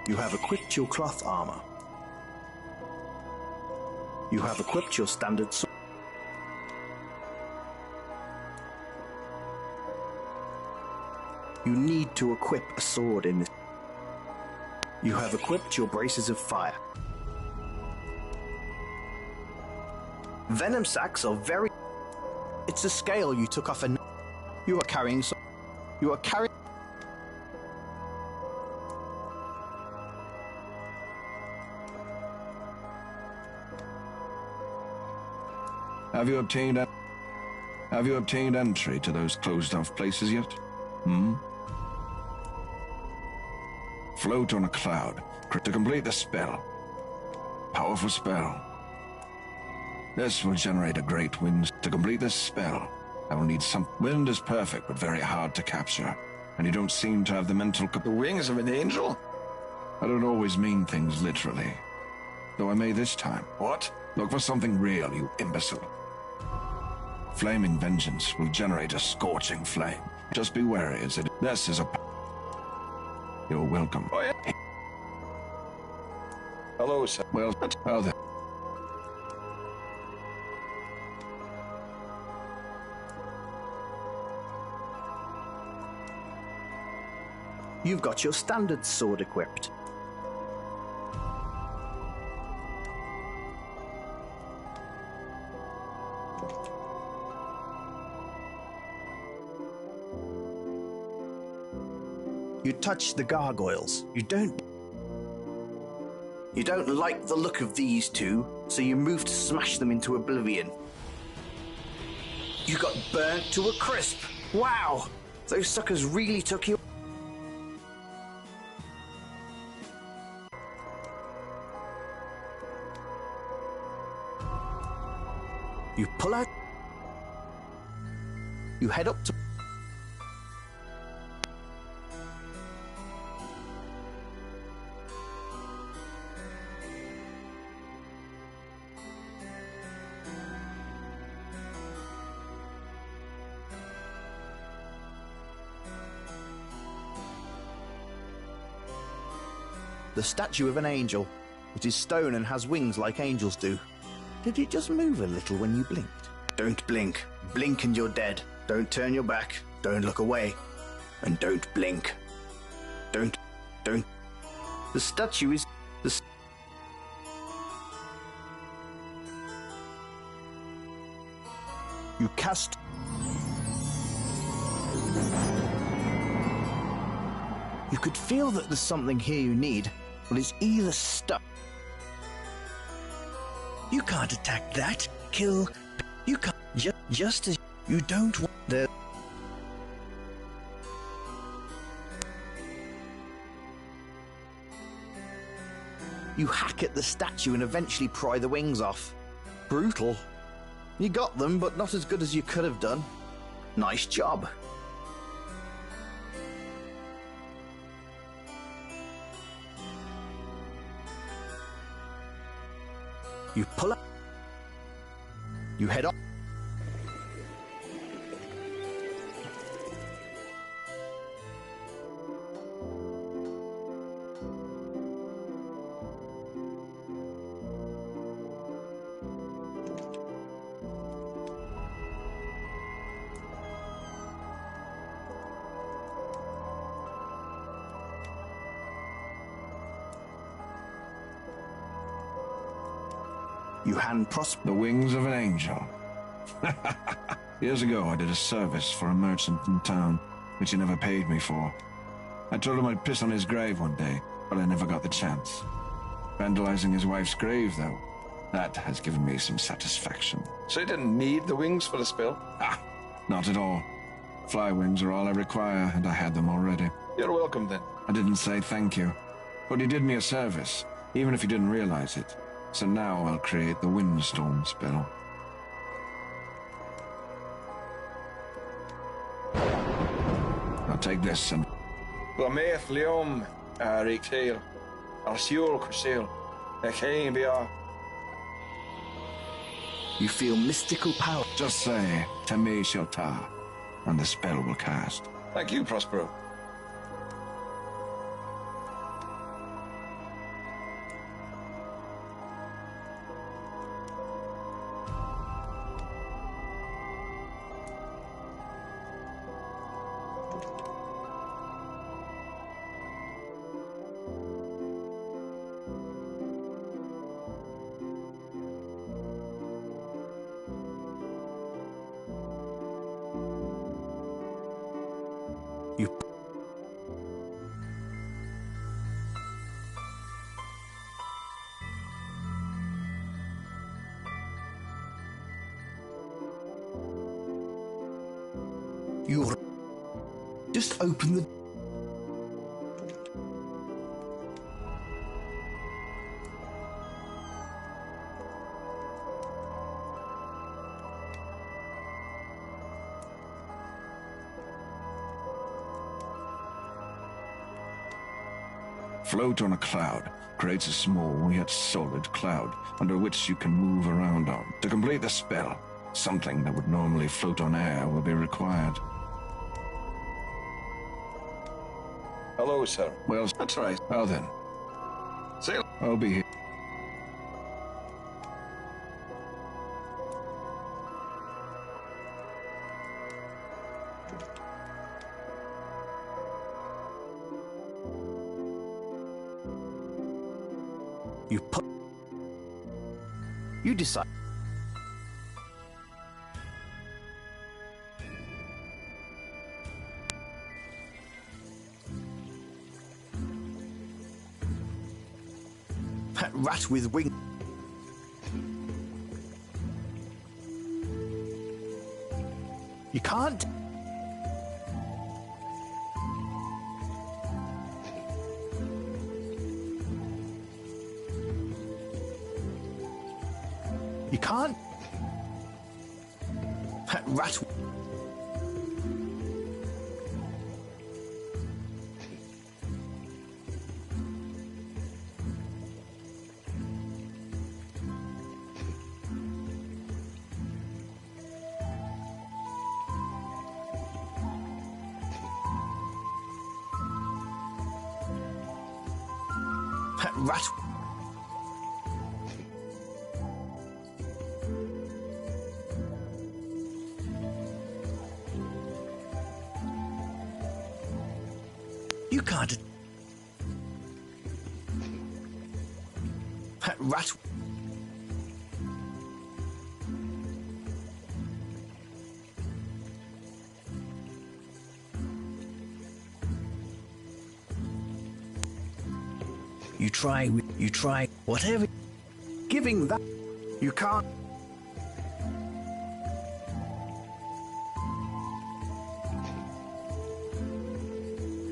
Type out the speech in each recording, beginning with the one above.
You have equipped your cloth armor. You have equipped your standard sword. You need to equip a sword in this. You have equipped your braces of fire. Venom sacks are very... It's a scale you took off a... You are carrying... You are carrying... Have you obtained entry to those closed-off places yet? Float on a cloud to complete the spell. Powerful spell. This will generate a great wind. To complete this spell, I will need some... Wind is perfect, but very hard to capture. And you don't seem to have the mental... The wings of an angel? I don't always mean things literally. Though I may this time. What? Look for something real, you imbecile. Flaming vengeance will generate a scorching flame. Just be wary as it... This is a... You're welcome. Oh, yeah. Hello, sir. Well then. You've got your standard sword equipped. You touch the gargoyles. You don't like the look of these two, so you move to smash them into oblivion. You got burnt to a crisp. Wow! Those suckers really took you. You pull out. You head up to... The statue of an angel. It is stone and has wings like angels do. Did it just move a little when you blinked? Don't blink. Blink and you're dead. Don't turn your back. Don't look away. And don't blink. Don't. The statue is... You cast... You could feel that there's something here you need, but it's either stuck. You can't attack that. Kill. You can't. Just as you don't want the... You hack at the statue and eventually pry the wings off. Brutal. You got them, but not as good as you could have done. Nice job. You pull up. You head up. You hand Prosper the wings of an angel. Years ago, I did a service for a merchant in town, which he never paid me for. I told him I'd piss on his grave one day, but I never got the chance. Vandalizing his wife's grave, though, that has given me some satisfaction. So you didn't need the wings for the spell? Ah, not at all. Fly wings are all I require, and I had them already. You're welcome, then. I didn't say thank you, but you did me a service, even if you didn't realize it. So now I'll create the windstorm spell. Now take this and... Blameth Leom, Riktail, Arsiol Kursil, Ekain Bia. You feel mystical power. Just say, Tame Shelta, and the spell will cast. Thank you, Prospero. You. You're. Just open the. Float on a cloud creates a small yet solid cloud under which you can move around on. To complete the spell, something that would normally float on air will be required. Hello, sir. Well, That's right. well then, Sail. I'll be here. You decide. That rat with wing. You can't. You can't. That rat. That rat. You can't. That rat. You try, whatever. Giving that. You can't.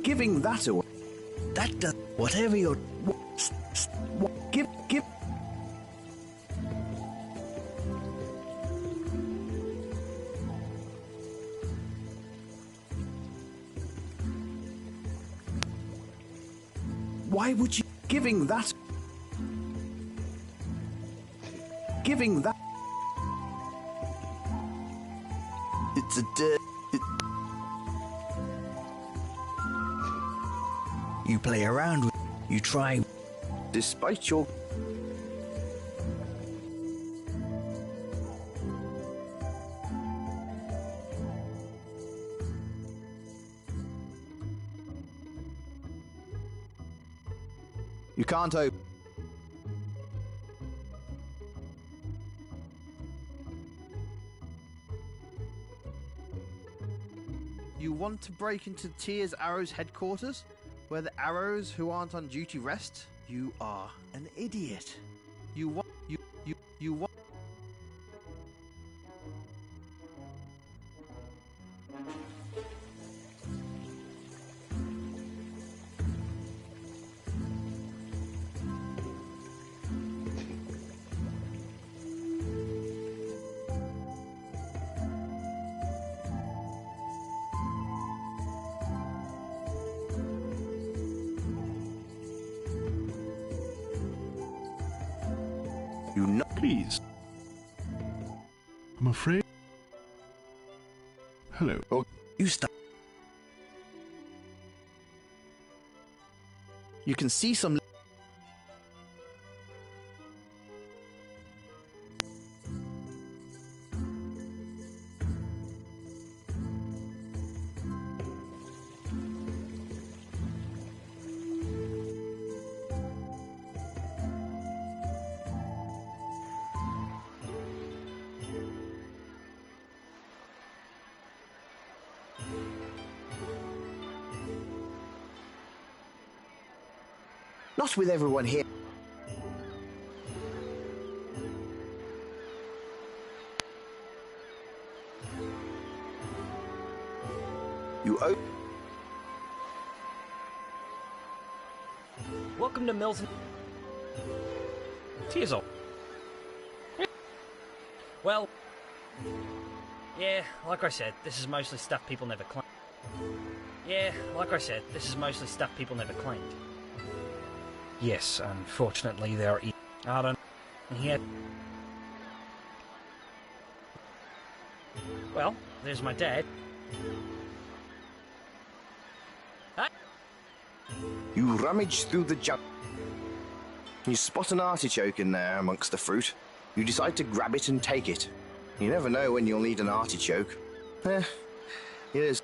Giving that away. That does. Whatever you're. Give. Why would you. Giving that. Giving that. It's a dirt. You play around with. You try. Despite your. You can't open. You want to break into Tyr's Arrows headquarters, where the Arrows who aren't on duty rest? You are an idiot. You want. You want. You know. Please. I'm afraid. Hello. Oh, you stop. You can see some. Not with everyone here. You owe... Welcome to Milton. Teasel. Well, yeah, like I said, this is mostly stuff people never claimed. Yeah, like I said, this is mostly stuff people never claimed. Yes, unfortunately there are... I don't... He had... Well, there's my dad. Hi. You rummage through the junk. You spot an artichoke in there amongst the fruit. You decide to grab it and take it. You never know when you'll need an artichoke. Here's...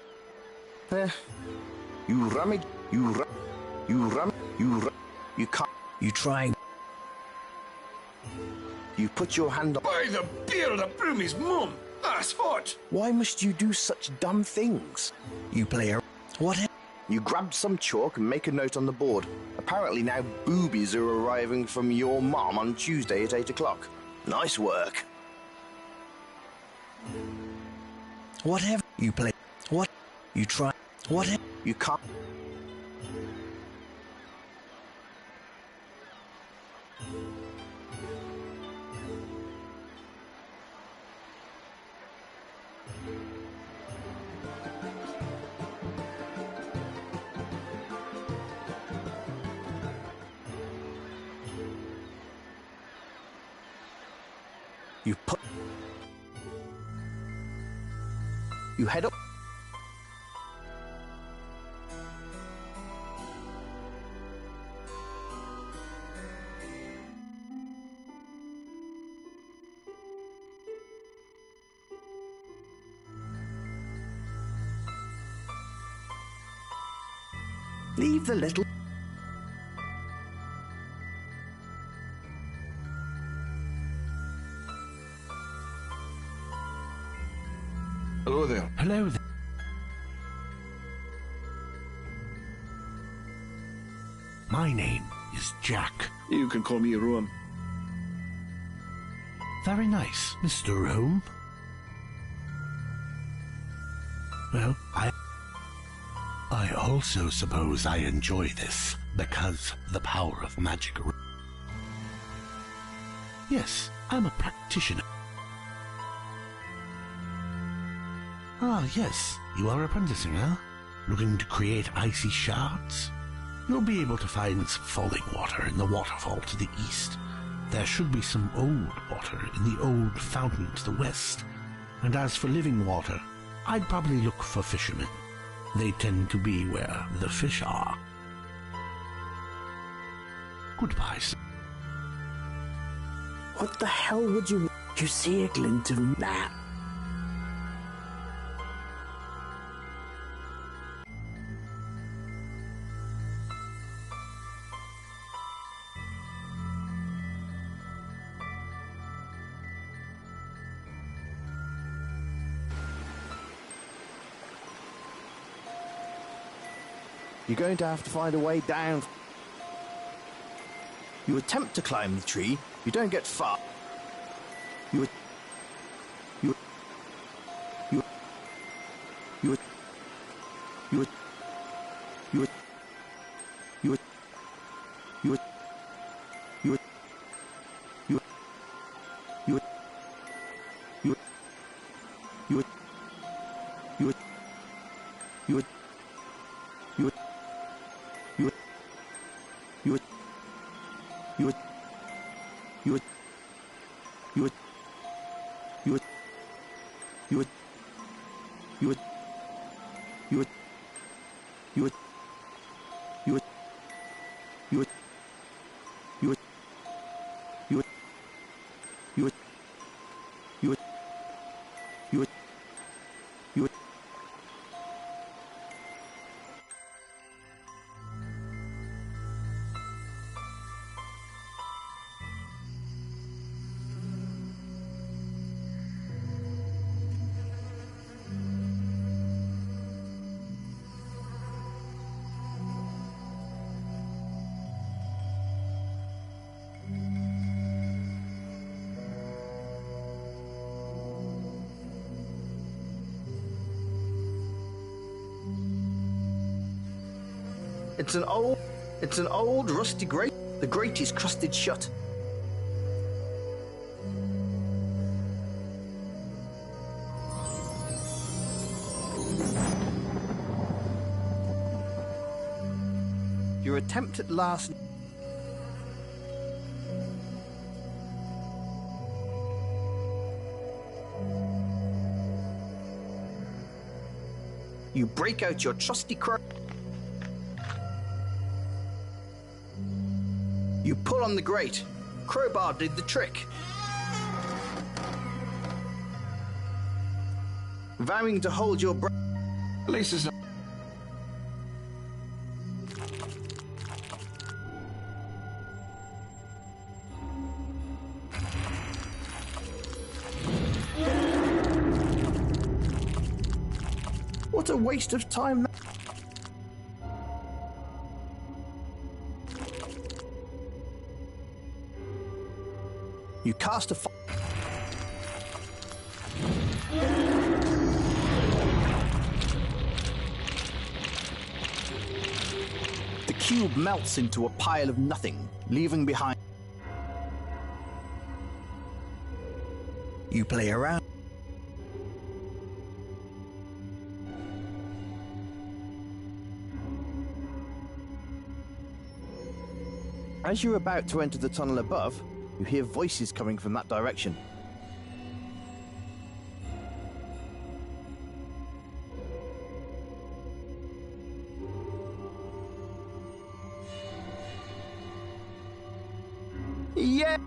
You rummage... You can't... You try... You put your hand on... By the beard of Broomy's mum! That's hot! Why must you do such dumb things? You play a... What? You grab some chalk and make a note on the board. Apparently now boobies are arriving from your mom on Tuesday at 8 o'clock. Nice work. Whatever you play... What? You try... Whatever... You can't... You put... You head up... Leave the little... Hello there. Hello there. My name is Jack. You can call me Rowan. Very nice, Mr. Rome. Well, I also suppose I enjoy this because the power of magic. Yes, I'm a practitioner. Ah, yes, you are apprenticing, huh? Looking to create icy shards? You'll be able to find some falling water in the waterfall to the east. There should be some old water in the old fountain to the west. And as for living water, I'd probably look for fishermen. They tend to be where the fish are. Goodbye, sir. What the hell would you... You see a glint of that? You're going to have to find a way down. You attempt to climb the tree, you don't get far. You It's an old rusty grate. The grate is crusted shut. Your attempt at last... You break out your trusty crow. You pull on the grate. Crowbar did the trick. Vowing to hold your breath. At least it's not... What a waste of time. You cast a... The cube melts into a pile of nothing, leaving behind... You play around. As you're about to enter the tunnel above, you hear voices coming from that direction. Yeah!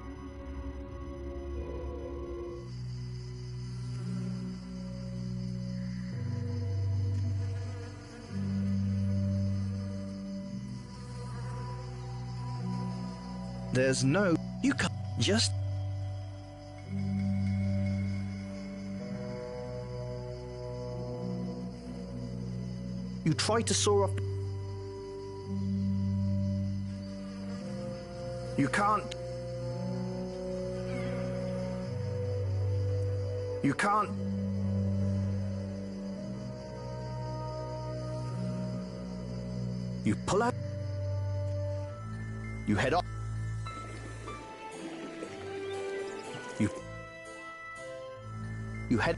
There's no... You can't just... You try to soar up... You can't... You can't... You pull out... You head off... You head...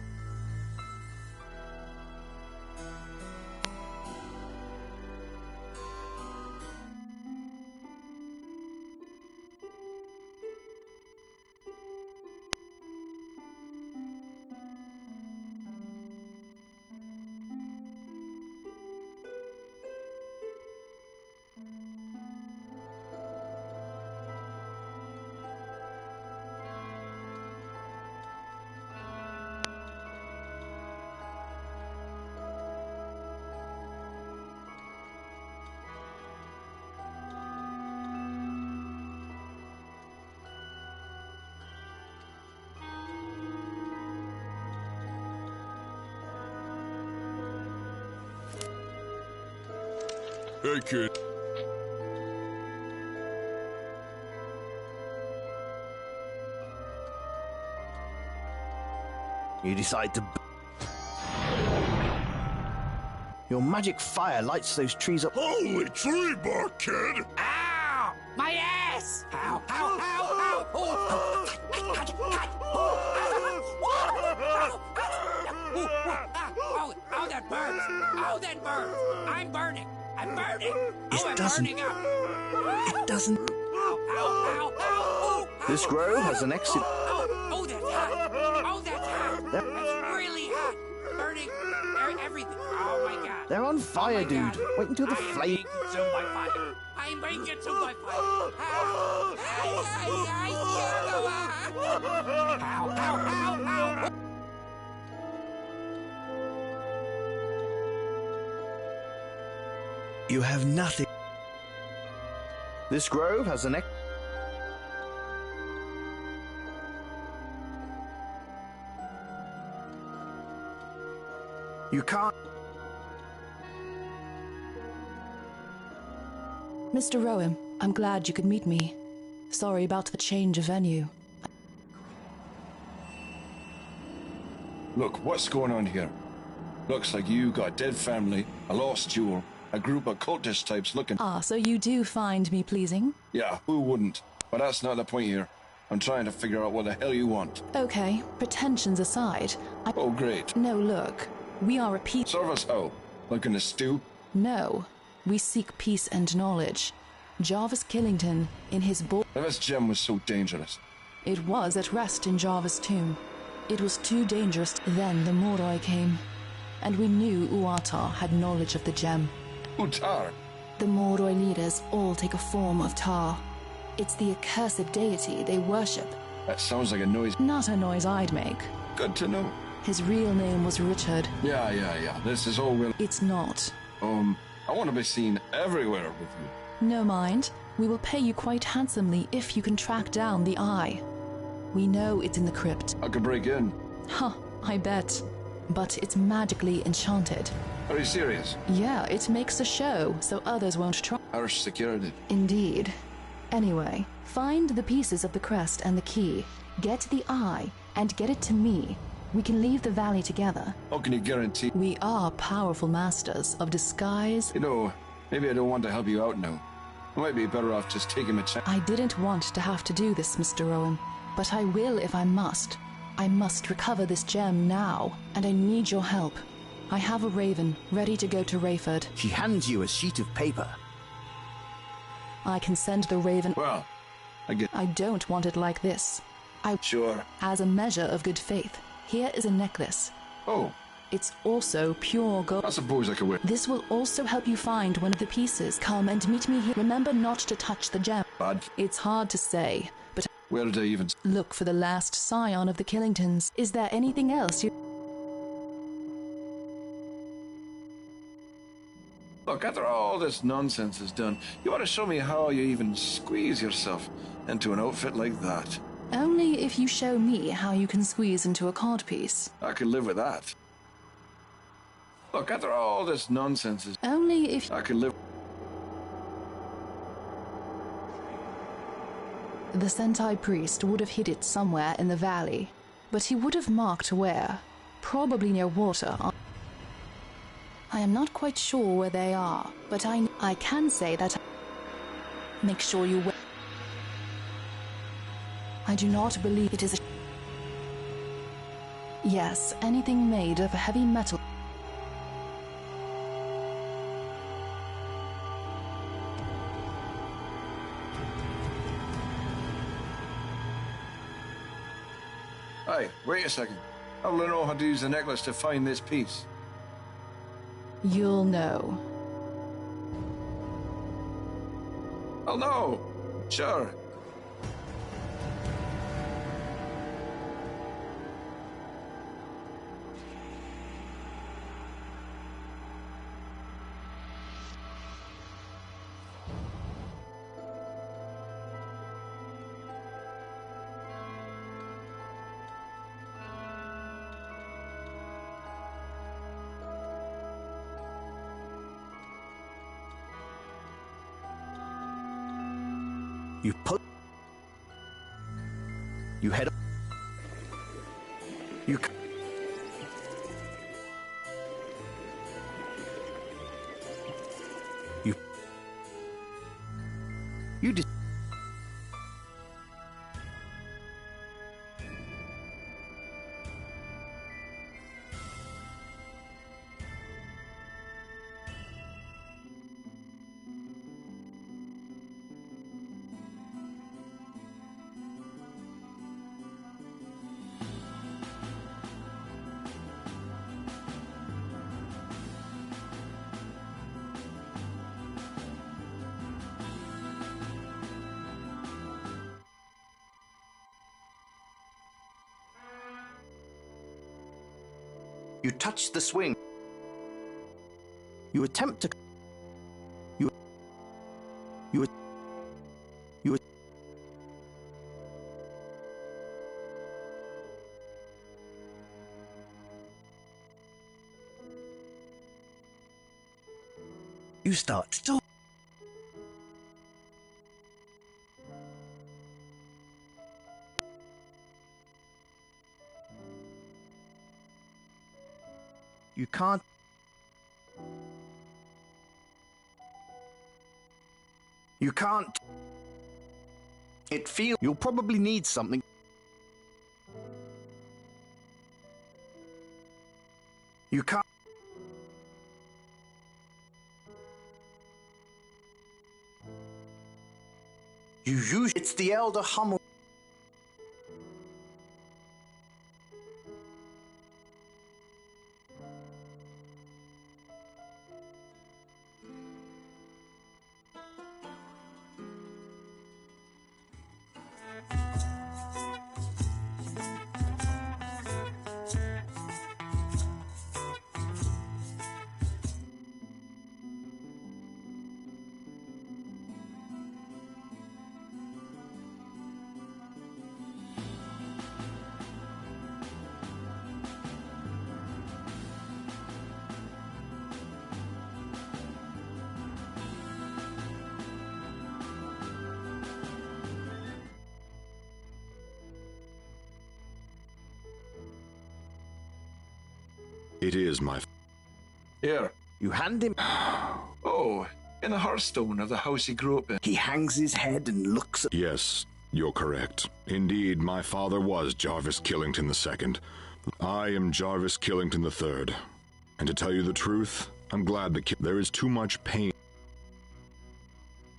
Hey, kid. You decide to... Your magic fire lights those trees up... Holy tree bark, kid! Ow! My ass! Ow, ow, ow, ow! Oh, oh, that burns! Oh, that burns! I'm burning! I'm burning! Oh, I'm burning up! It doesn't... Ow, ow, ow, ow! This grove has an exit... Oh, that's hot! Oh, that's hot! Yep. That's really hot! Burning everything! Oh, my God! They're on fire, my dude. God. Wait until the I'm flame... being consumed by fire! I'm being consumed by fire! Ow! Ow, ow, ow! You have nothing. This grove has an... You can't... Mr. Rowan, I'm glad you could meet me. Sorry about the change of venue. Look, what's going on here? Looks like you got a dead family, a lost jewel, A group of cultist types looking... Ah, so you do find me pleasing? Yeah, who wouldn't? But that's not the point here. I'm trying to figure out what the hell you want. Okay, pretensions aside, Oh, great. No, look. We are a peace... Serve us how? Like in a stew? No. We seek peace and knowledge. Jarvis Killington, in his ball... If this gem was so dangerous. It was at rest in Jarvis' tomb. It was too dangerous. Then the Moroi came. And we knew Uatar had knowledge of the gem. Utar? The Moroi leaders all take a form of Tar. It's the accursed deity they worship. That sounds like a noise. Not a noise I'd make. Good to know. His real name was Richard. Yeah. This is all real. It's not. I want to be seen everywhere with you. No mind. We will pay you quite handsomely if you can track down the eye. We know it's in the crypt. I could break in. Huh, I bet. But it's magically enchanted. Are you serious? Yeah, it makes a show, so others won't try. Harsh security. Indeed. Anyway, find the pieces of the crest and the key. Get the eye, and get it to me. We can leave the valley together. How can you guarantee? We are powerful masters of disguise. You know, maybe I don't want to help you out now. I might be better off just taking a chance. I didn't want to have to do this, Mr. Owen, but I will if I must. I must recover this gem now, and I need your help. I have a raven ready to go to Rayford. She hands you a sheet of paper. I can send the raven. Well, I don't want it like this. Sure. As a measure of good faith, here is a necklace. Oh. It's also pure gold. I suppose I could wear. This will also help you find one of the pieces. Come and meet me here. Remember not to touch the gem. Bad. It's hard to say, but Where did I even... look for the last scion of the Killingtons. Is there anything else you... Look, after all this nonsense is done, you want to show me how you even squeeze yourself into an outfit like that. Only if you show me how you can squeeze into a codpiece. I could live with that. Look, after all this nonsense is... Only if... I could live... The Sentai priest would have hid it somewhere in the valley, but he would have marked where. Probably near water. I am not quite sure where they are, but I can say that... Make sure you... I do not believe it is a... Yes, anything made of heavy metal... Hey, wait a second. How will I know how to use the necklace to find this piece? You'll know. I'll know. Sure. You pull. You head. You. You. You did. You touch the swing. You attempt to. You. You. You. You start to. You can't. You can't. It feels. You'll probably need something. You can't. You use. It's the Elder Hummel. It is my... Here. You hand him. Oh, in the hearthstone of the house he grew up in. He hangs his head and looks at. Yes, you're correct. Indeed, my father was Jarvis Killington II. I am Jarvis Killington III. And to tell you the truth, I'm glad there is too much pain.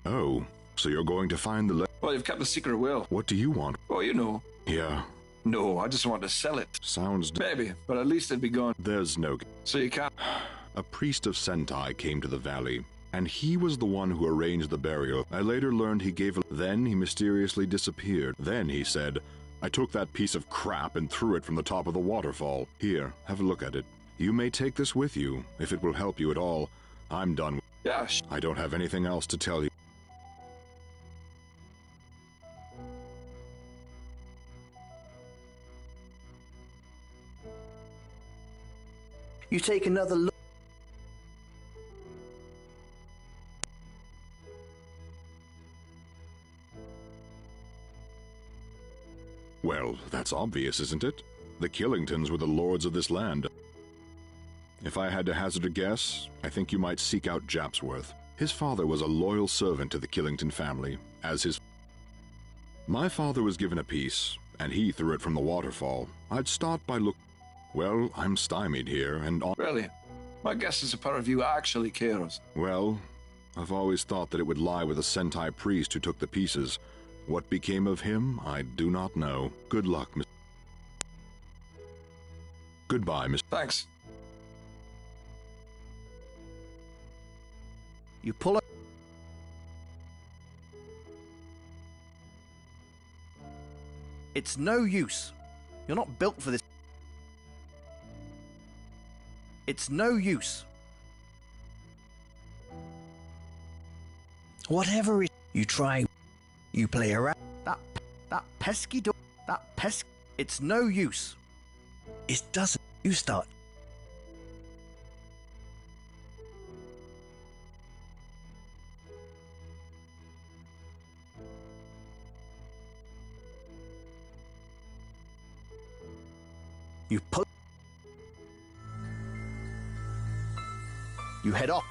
Oh, so you're going to find the... Well, you've kept the secret will. What do you want? Oh, you know. Yeah. No, I just want to sell it. Sounds... Maybe, but at least it'd be gone. There's no... So you can't... A priest of Sentai came to the valley, and he was the one who arranged the burial. I later learned he gave a... Then he mysteriously disappeared. Then he said, I took that piece of crap and threw it from the top of the waterfall. Here, have a look at it. You may take this with you, if it will help you at all. I'm done. Yeah, I don't have anything else to tell you. You take another look. Well, that's obvious, isn't it? The Killingtons were the lords of this land. If I had to hazard a guess, I think you might seek out Japsworth. His father was a loyal servant to the Killington family, as his... My father was given a piece, and he threw it from the waterfall. I'd start by look... Well, I'm stymied here, and... Really? My guess is a pair of you actually cares. Well, I've always thought that it would lie with a Sentai priest who took the pieces. What became of him, I do not know. Good luck, Miss... Goodbye, Miss... Thanks. You pull up. It's no use. You're not built for this. It's no use. Whatever it you try, you play around. That pesky dog. That pesky. It's no use. It doesn't. You start. You put. You head off.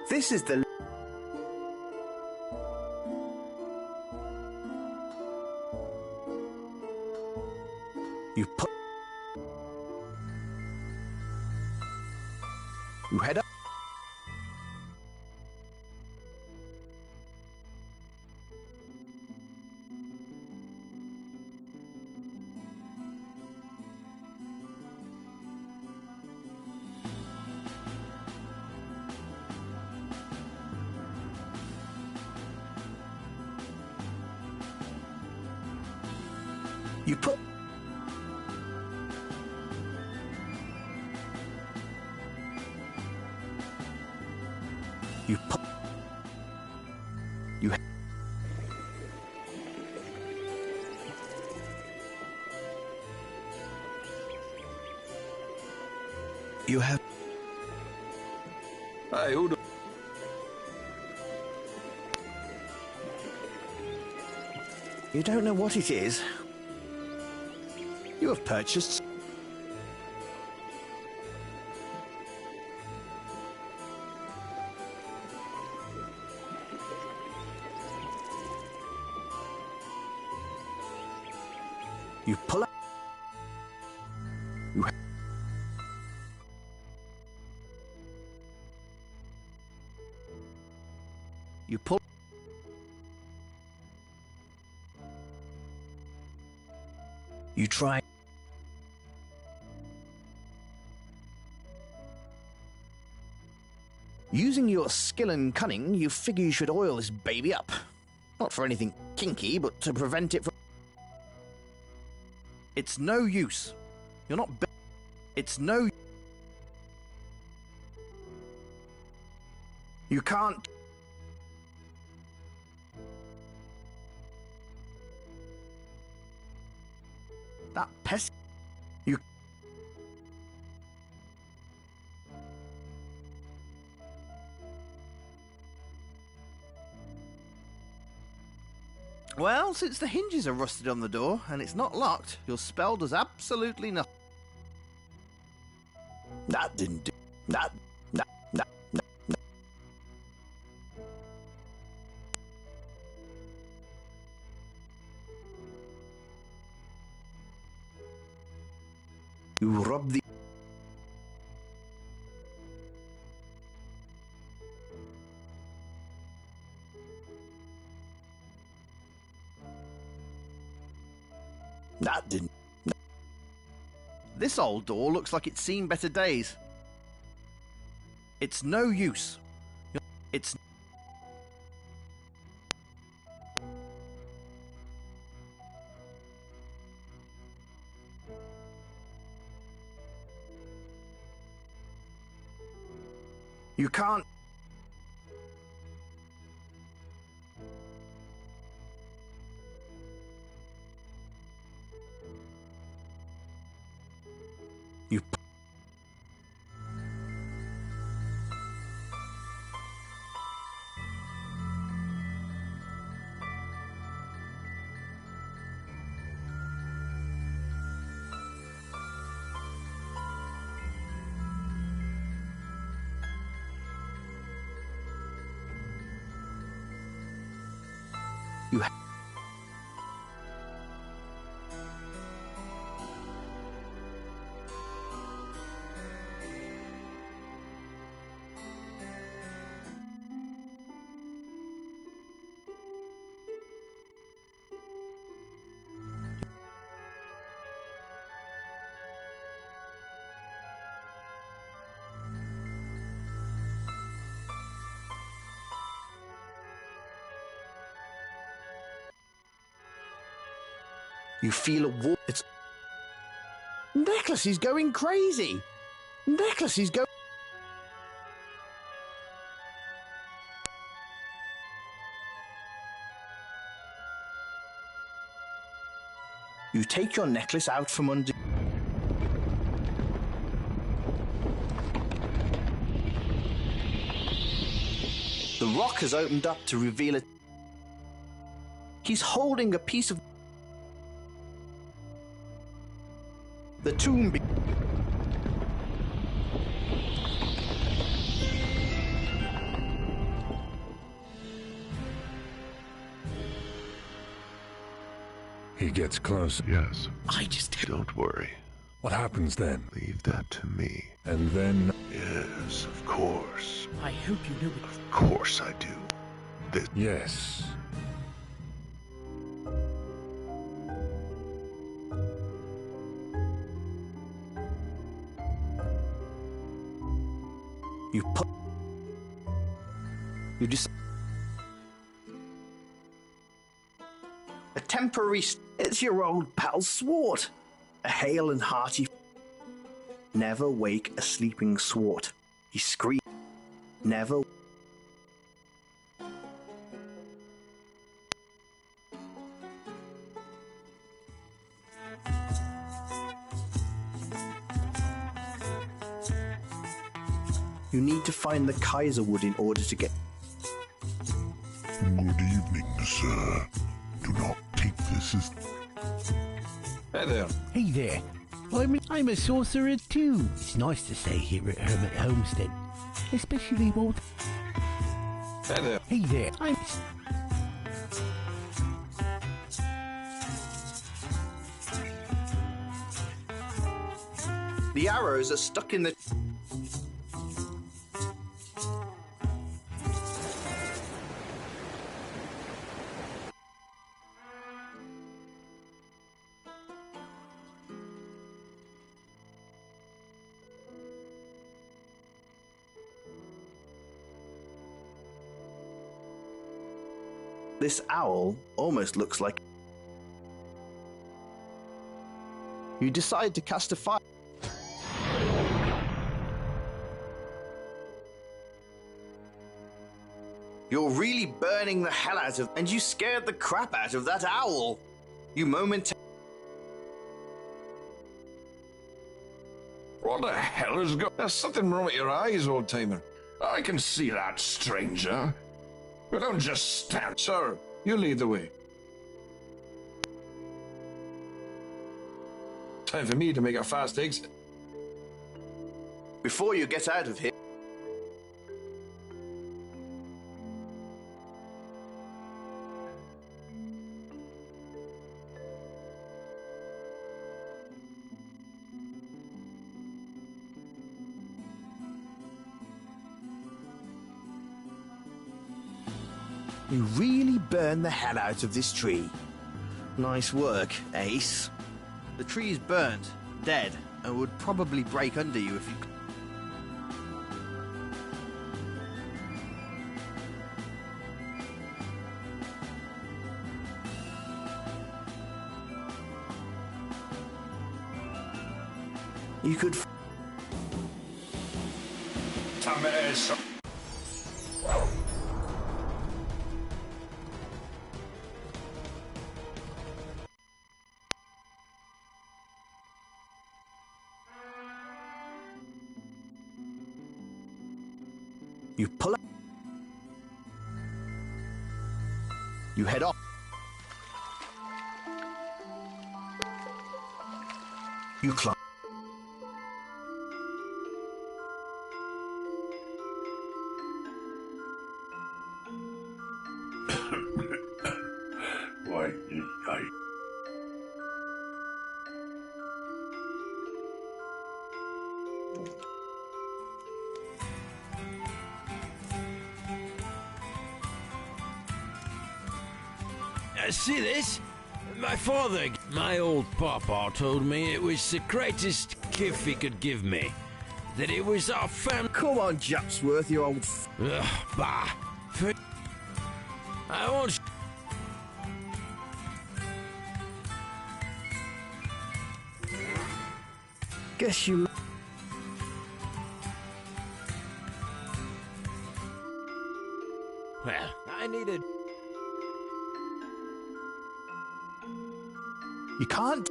This is the... You put... You head up. You put... You put... You... You have... Hey, who the... You don't know what it is? You have purchased... You pull up... You... You pull... You try... Using your skill and cunning, you figure you should oil this baby up. Not for anything kinky, but to prevent it from... It's no use. You're not... It's no... You can't... That pest... You... Well, since the hinges are rusted on the door and it's not locked, your spell does absolutely nothing. That didn't do... That... You rub the... That didn't... This old door looks like it's seen better days. It's no use. It's... You can't... You... You... You feel a war... It's... Necklace is going crazy! Necklace is going... You take your necklace out from under... The rock has opened up to reveal it. He's holding a piece of... The tomb... He gets close. Yes. I just... Don't worry. What happens then? Leave that to me. And then... Yes, of course. I hope you knew it. Of course I do. This... Yes. You put... You just... A temporary... It's your old pal Swart. A hale and hearty... Never wake a sleeping Swart. He screamed. Never... You need to find the Kaiser Wood in order to get... Good evening, sir. Do not take this as... Hey there. Hey there. I'm a sorcerer too. It's nice to stay here at Hermit Homestead. Especially both... Hey there. Hey there. The arrows are stuck in the... This owl almost looks like... You decide to cast a fire. You're really burning the hell out of... And you scared the crap out of that owl. You momentarily... What the hell is going... There's something wrong with your eyes, old-timer. I can see that, stranger. But don't just stand. Sir, you lead the way. Time for me to make a fast exit. Before you get out of here... You really burned the hell out of this tree. Nice work, Ace. The tree is burnt, dead, and would probably break under you if you... You could... You pull up. You head off. You climb. Why, See this? My father, my old papa, told me it was the greatest gift he could give me. That it was our family. Come on, Japsworth, you old... Ugh, bah. I want... Guess you... Well, I needed... You can't...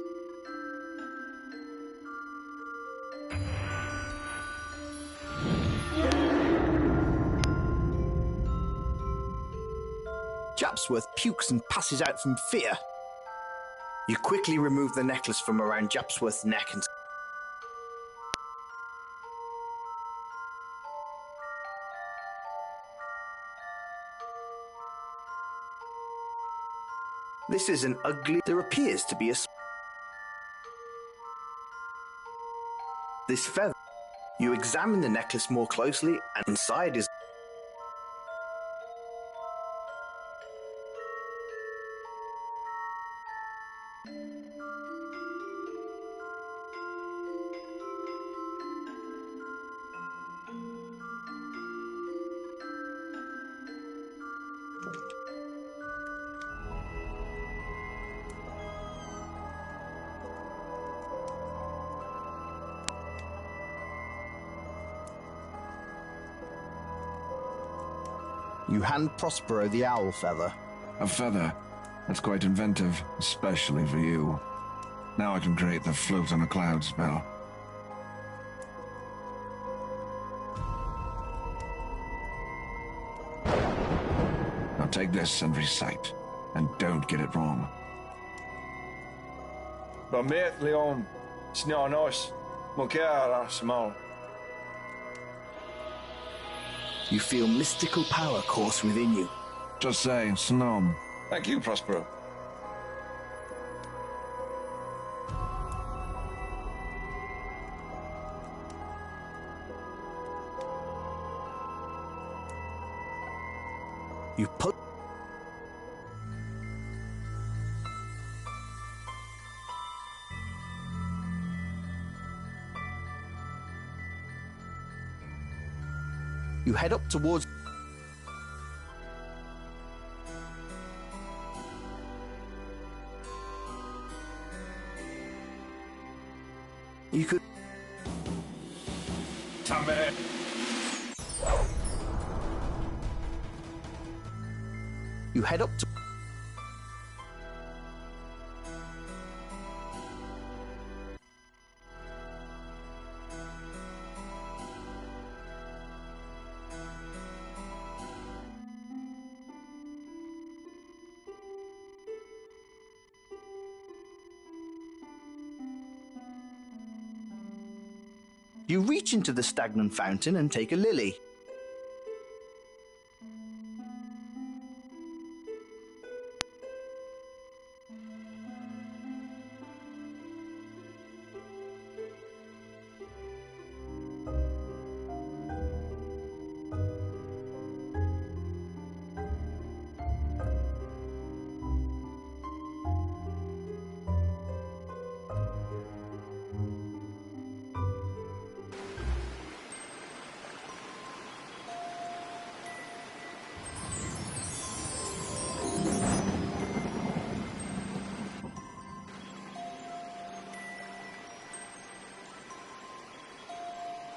Japsworth pukes and passes out from fear. You quickly remove the necklace from around Japsworth's neck and... This is an ugly... There appears to be a... This feather. You examine the necklace more closely, and inside is... You hand Prospero the owl feather. A feather? That's quite inventive, especially for you. Now I can create the float on a cloud spell. Now take this and recite, and don't get it wrong. Barmet Leon, Snanos, Mokara Small. You feel mystical power course within you. Just say, Snom. Thank you, Prospero. You put... You head up towards... You could... You head up to... You reach into the stagnant fountain and take a lily.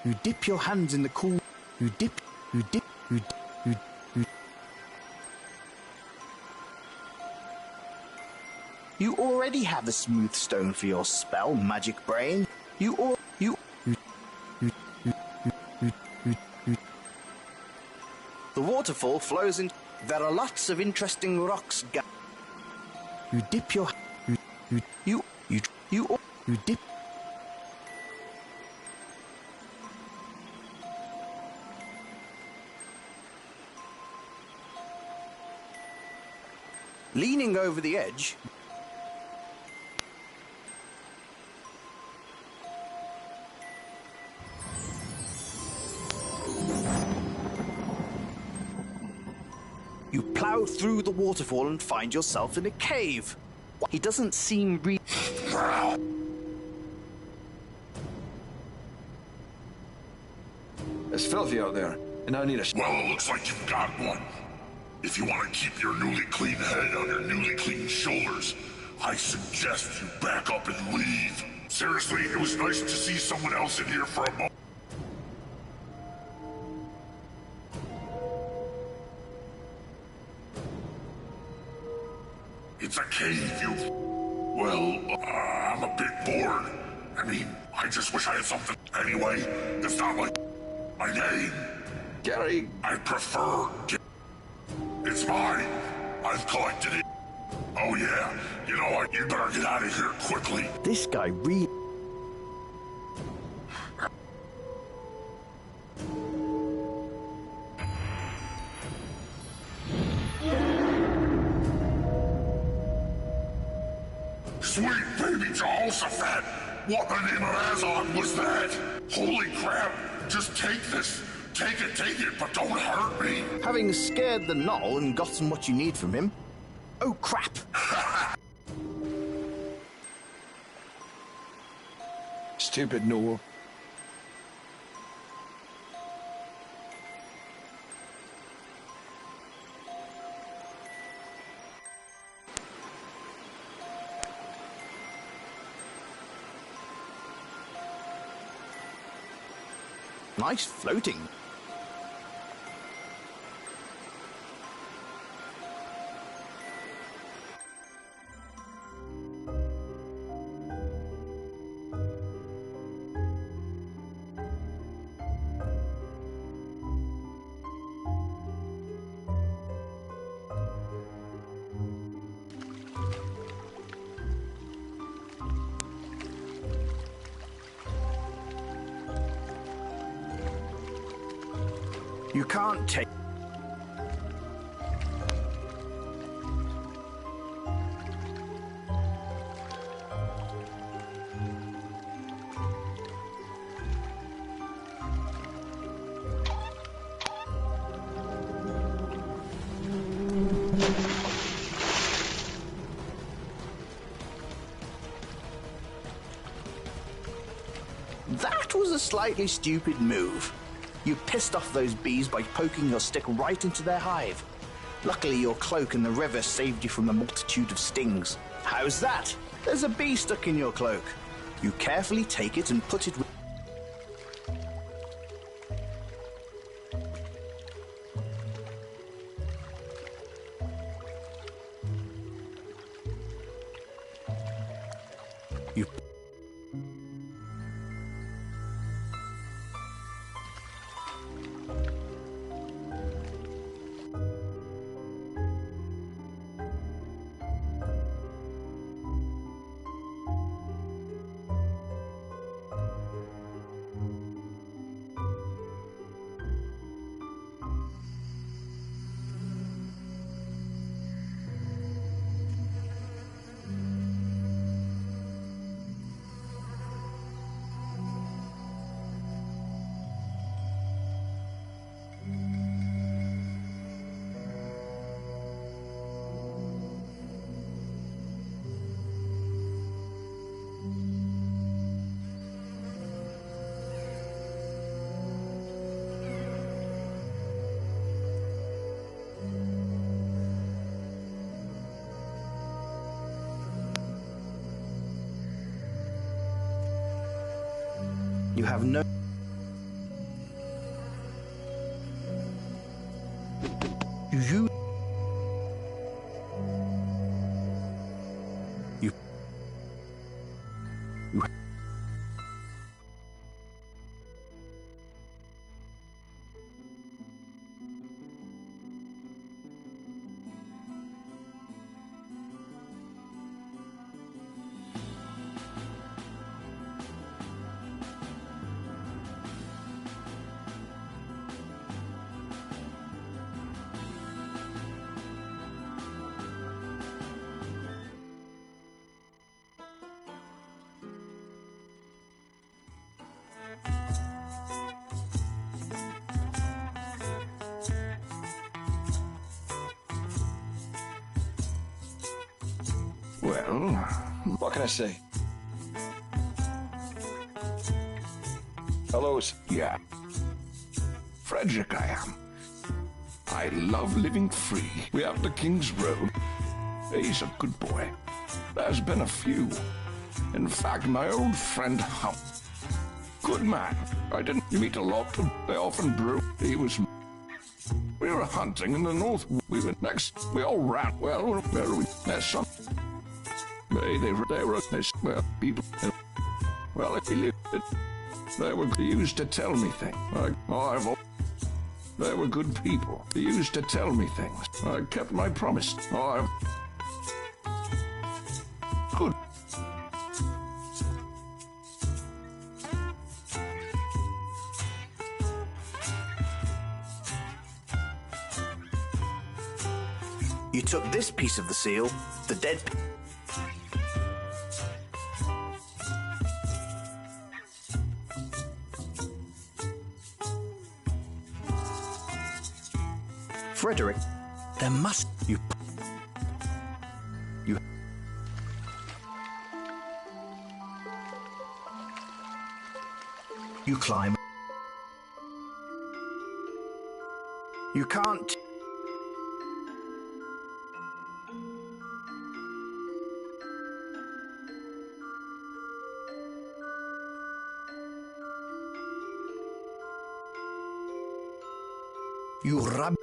You dip your hands in the cool... You dip... You already have the smooth stone for your spell, Magic Brain. The waterfall flows in... There are lots of interesting rocks... You dip your... You dip... Leaning over the edge... You plough through the waterfall and find yourself in a cave. He doesn't seem It's filthy out there, and I need a... Well, it looks like you've got one. If you want to keep your newly clean head on your newly clean shoulders, I suggest you back up and leave. Seriously, it was nice to see someone else in here for a moment. It's a cave, you... Well, I'm a bit bored. I mean, I just wish I had something... Anyway, it's not like my name. Gary... I prefer... It's mine. I've collected it. Oh yeah, you know what? You better get out of here quickly. This guy really... Sweet baby Jehoshaphat! What the name of Azon was that? Holy crap! Just take this. Take it, but don't hurt me. Having scared the knoll and gotten what you need from him... Oh, crap! Stupid Noel. Nice floating. You can't take... That was a slightly stupid move. You pissed off those bees by poking your stick right into their hive. Luckily, your cloak in the river saved you from the multitude of stings. How's that? There's a bee stuck in your cloak. You carefully take it and put it... You... You have no... You... You... Well, what can I say? Hello, yeah. Frederick I am. I love living free. We have the King's Road. He's a good boy. There's been a few. In fact, my old friend Hump. Good man. I didn't meet a lot, but they often brew. He was... We were hunting in the north. We were next. We all ran. Well, where are we? There's some... They were people. Well, if he lived, they used to tell me things. They were good people. They used to tell me things. I kept my promise. Good. You took this piece of the seal, the dead... Frederick, there must... You... You climb. You can't... You rub...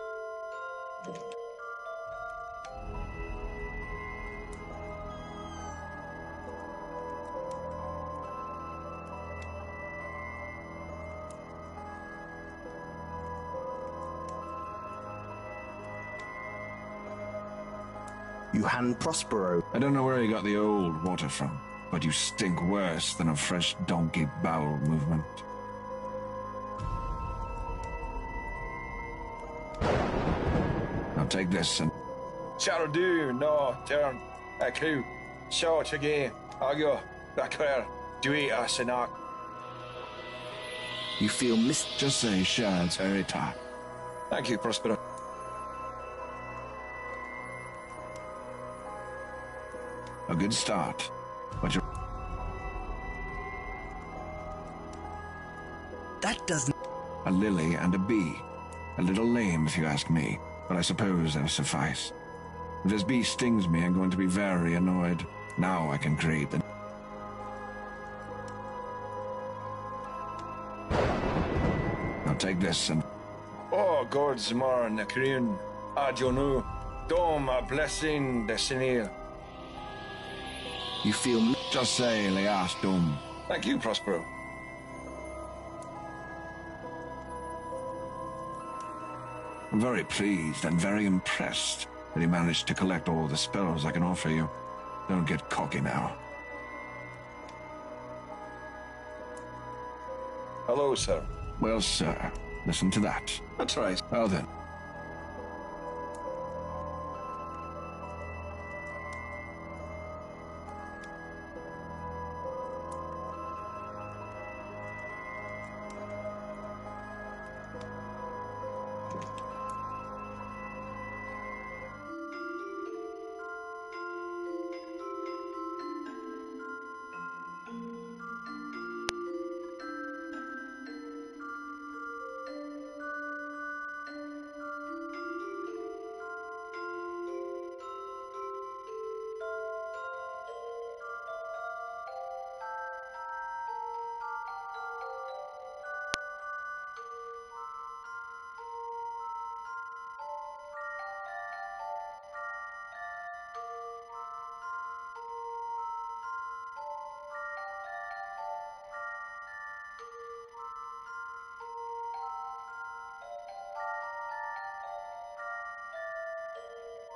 You hand Prospero. I don't know where he got the old water from, but you stink worse than a fresh donkey bowel movement. take this and... Shall do, no, turn, a crew. Short again, Argo, Backer, Dewey, Asenak. You feel Just say shards very tight. Thank you, Prospero. A good start, but you're... That doesn't... A lily and a bee. A little lame, if you ask me, but I suppose they'll suffice. If this bee stings me, I'm going to be very annoyed. Now I can create the... Now take this and... Oh, God's mar Nakriun, Adjonu, Dom a blessing Desinil. You feel... Just say Leas Dum. Thank you, Prospero. I'm very pleased and very impressed that he managed to collect all the spells I can offer you. Don't get cocky now. Hello, sir. Well, sir, listen to that. That's right. Well then.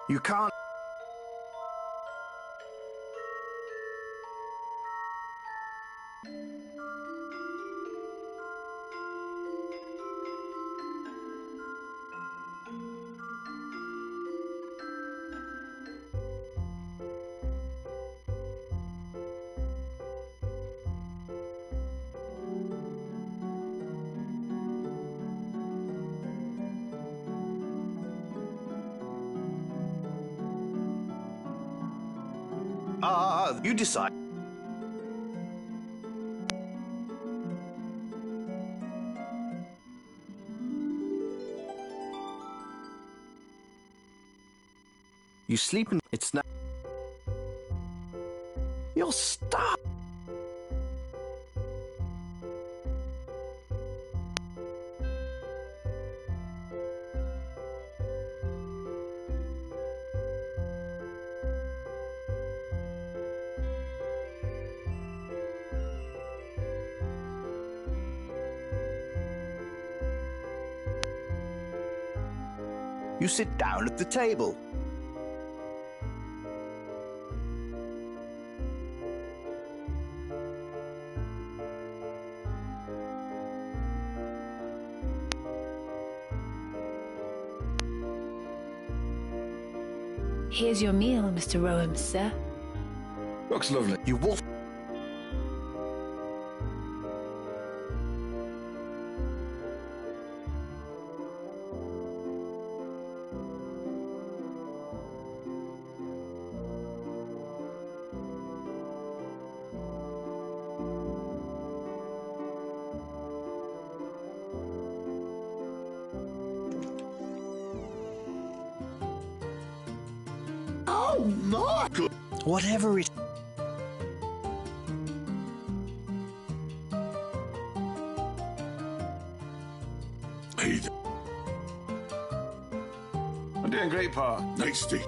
You can't... you decide. You sleep and it's not... You're stuck. You sit down at the table. Here's your meal, Mr. Rowan, sir. Looks lovely. You wolf. Oh my God! Whatever it... Hey, I'm doing great, Pa. nice day.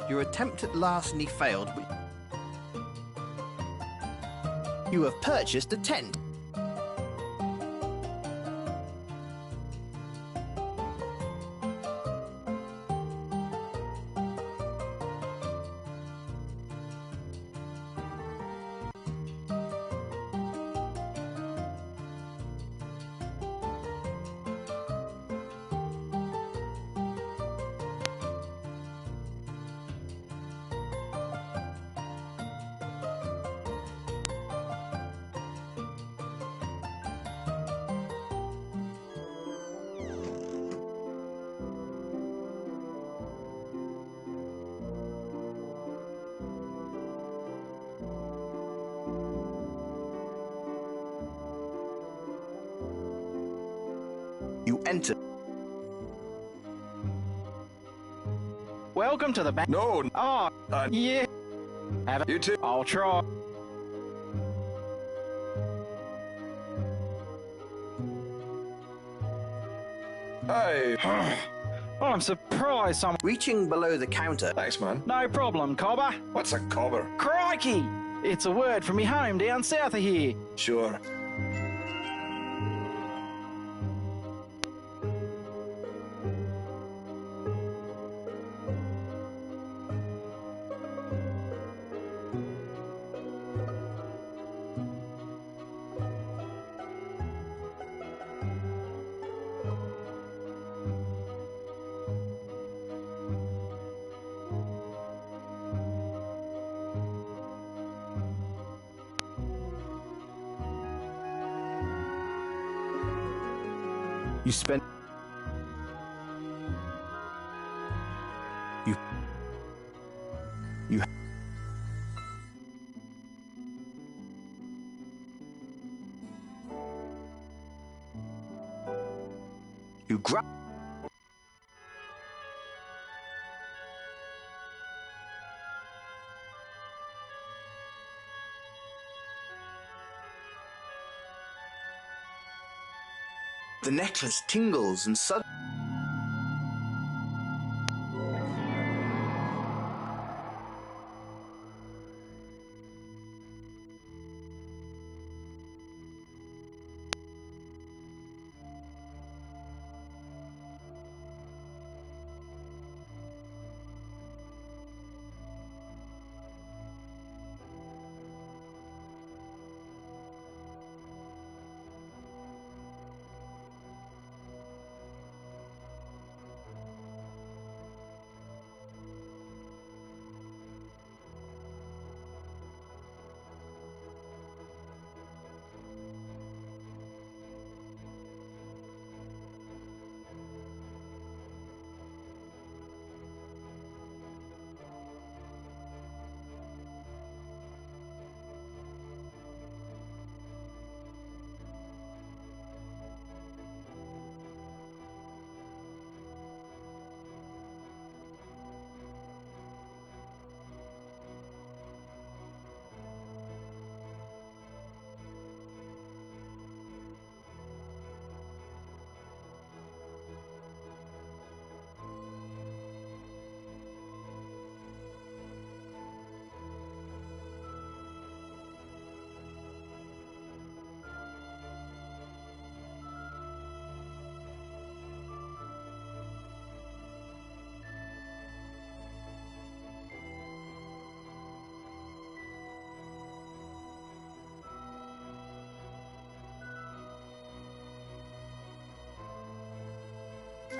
Your attempt at larceny failed. You have purchased a tent. Enter. Welcome to the bank. No. Oh, yeah. Have it. You too. I'll try. Hey. Oh, I'm surprised someone... Reaching below the counter. Thanks, man. No problem, cobber. What's a cobber? Crikey! It's a word from me home down south of here. Sure. You spend... You... You grab... The necklace tingles and suddenly...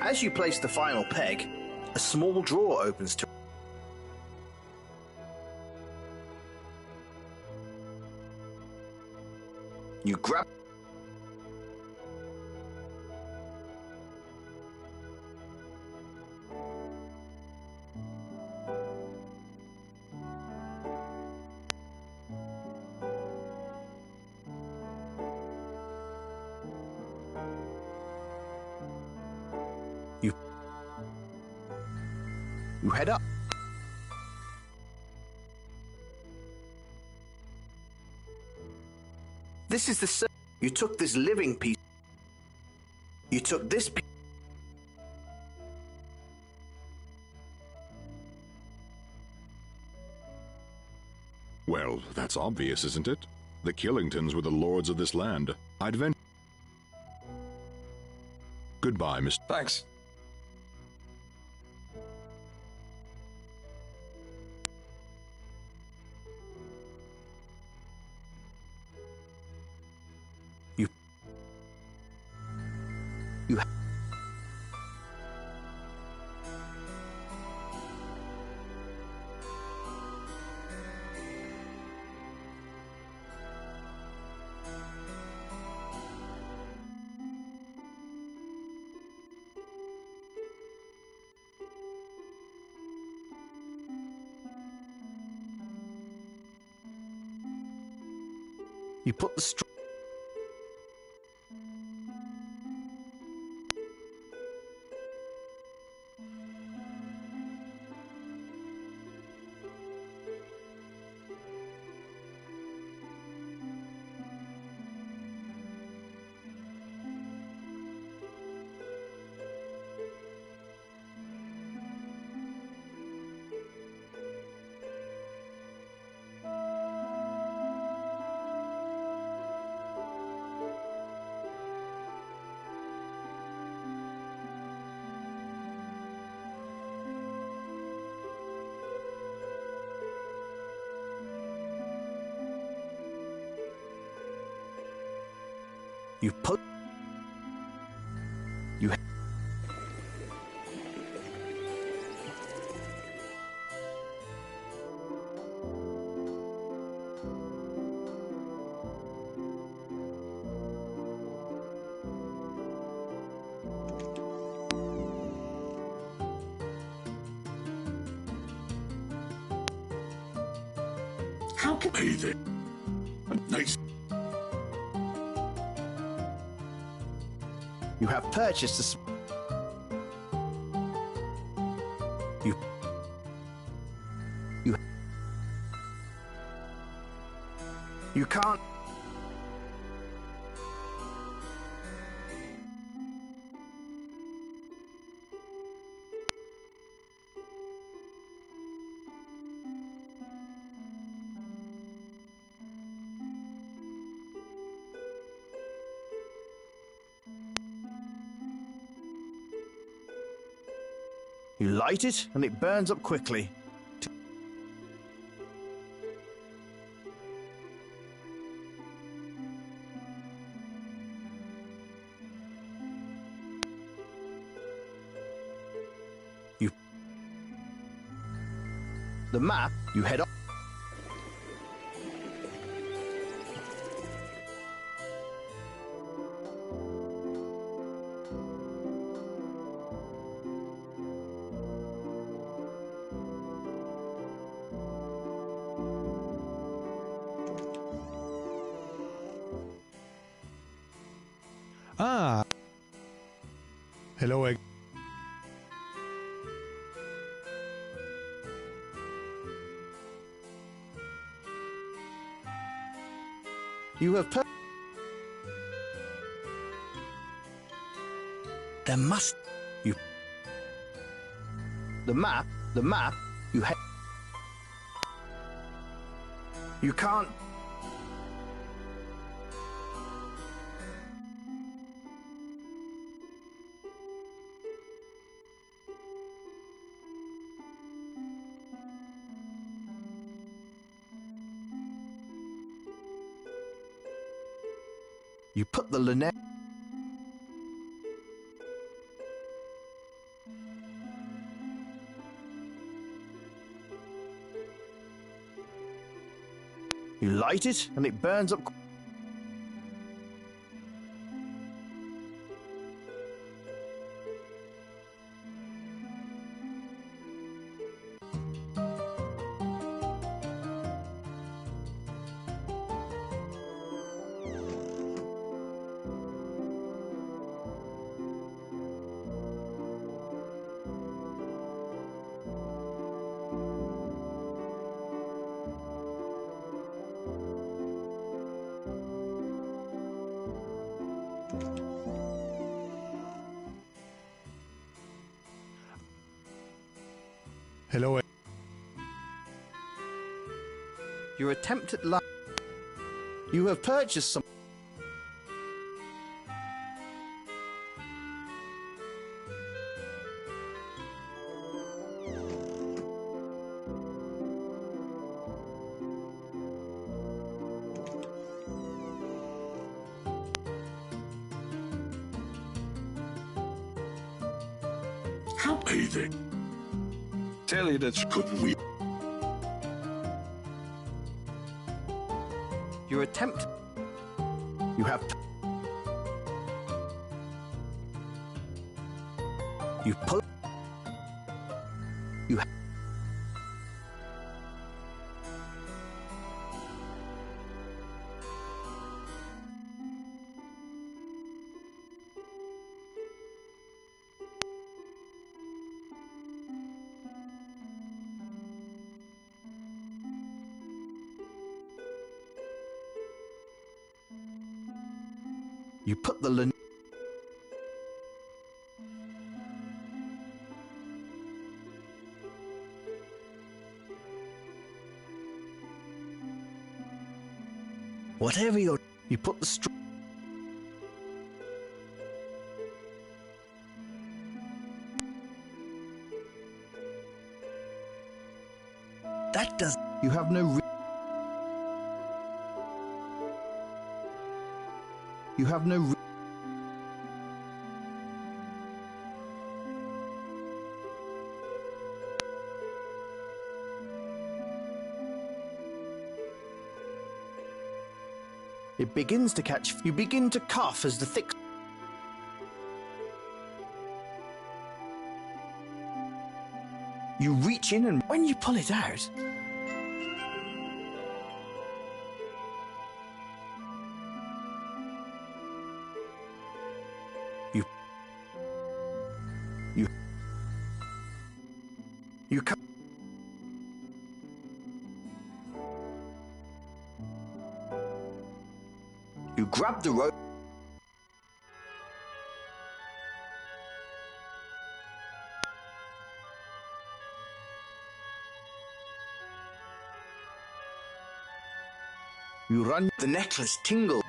As you place the final peg, a small drawer opens to... You grab... You head up. This is the... You took this living piece. You took this piece. Well, that's obvious, isn't it? The Killingtons were the lords of this land. I'd venture... Goodbye, Mr. Thanks. You... You put the straw... You put... You... How can pay the nice? You have purchased a... You... You can't... You light it, and it burns up quickly. You... The map, you head up. Ah. Hello. You have There must... You... The map, you head... You can't... You put the linen... You light it, and it burns up... Hello. Your attempt at light... You have purchased some... How pay they? Tell you that Couldn't we? Your attempt... You have... You pull... You... You put the linen... Whatever you're... You put the straw... That does... You have no... You have no... It begins to catch... You begin to cough as the thick... You reach in and when you pull it out... You come... You grab the rope. You run. The necklace tingles.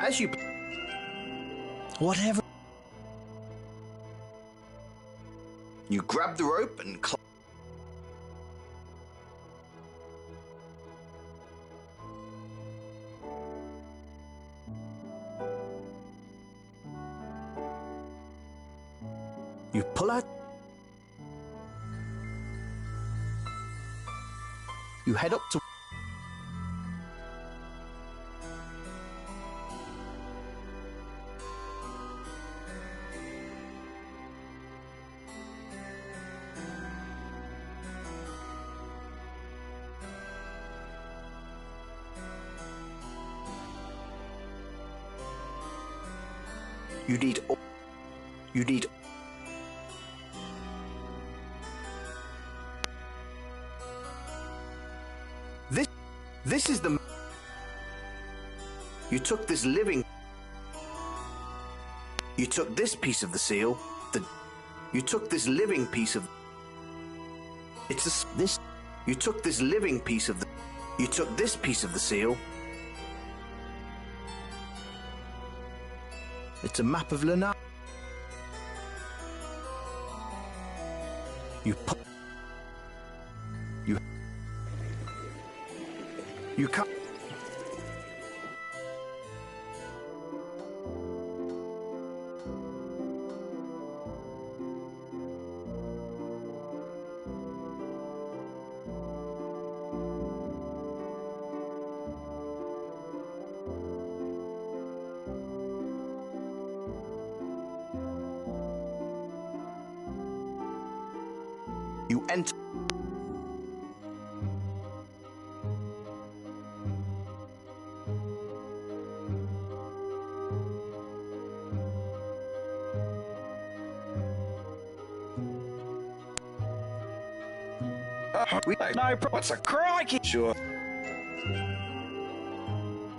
As you... Whatever... You grab the rope and... You pull out... You head up to... You need... This is the... You took this living... You took this piece of the seal, You took this living piece of... It's a... This... You took this living piece of the... You took this piece of the seal. It's a map of Lenar. You put... You can't... You enter... No, what's a crikey? Sure.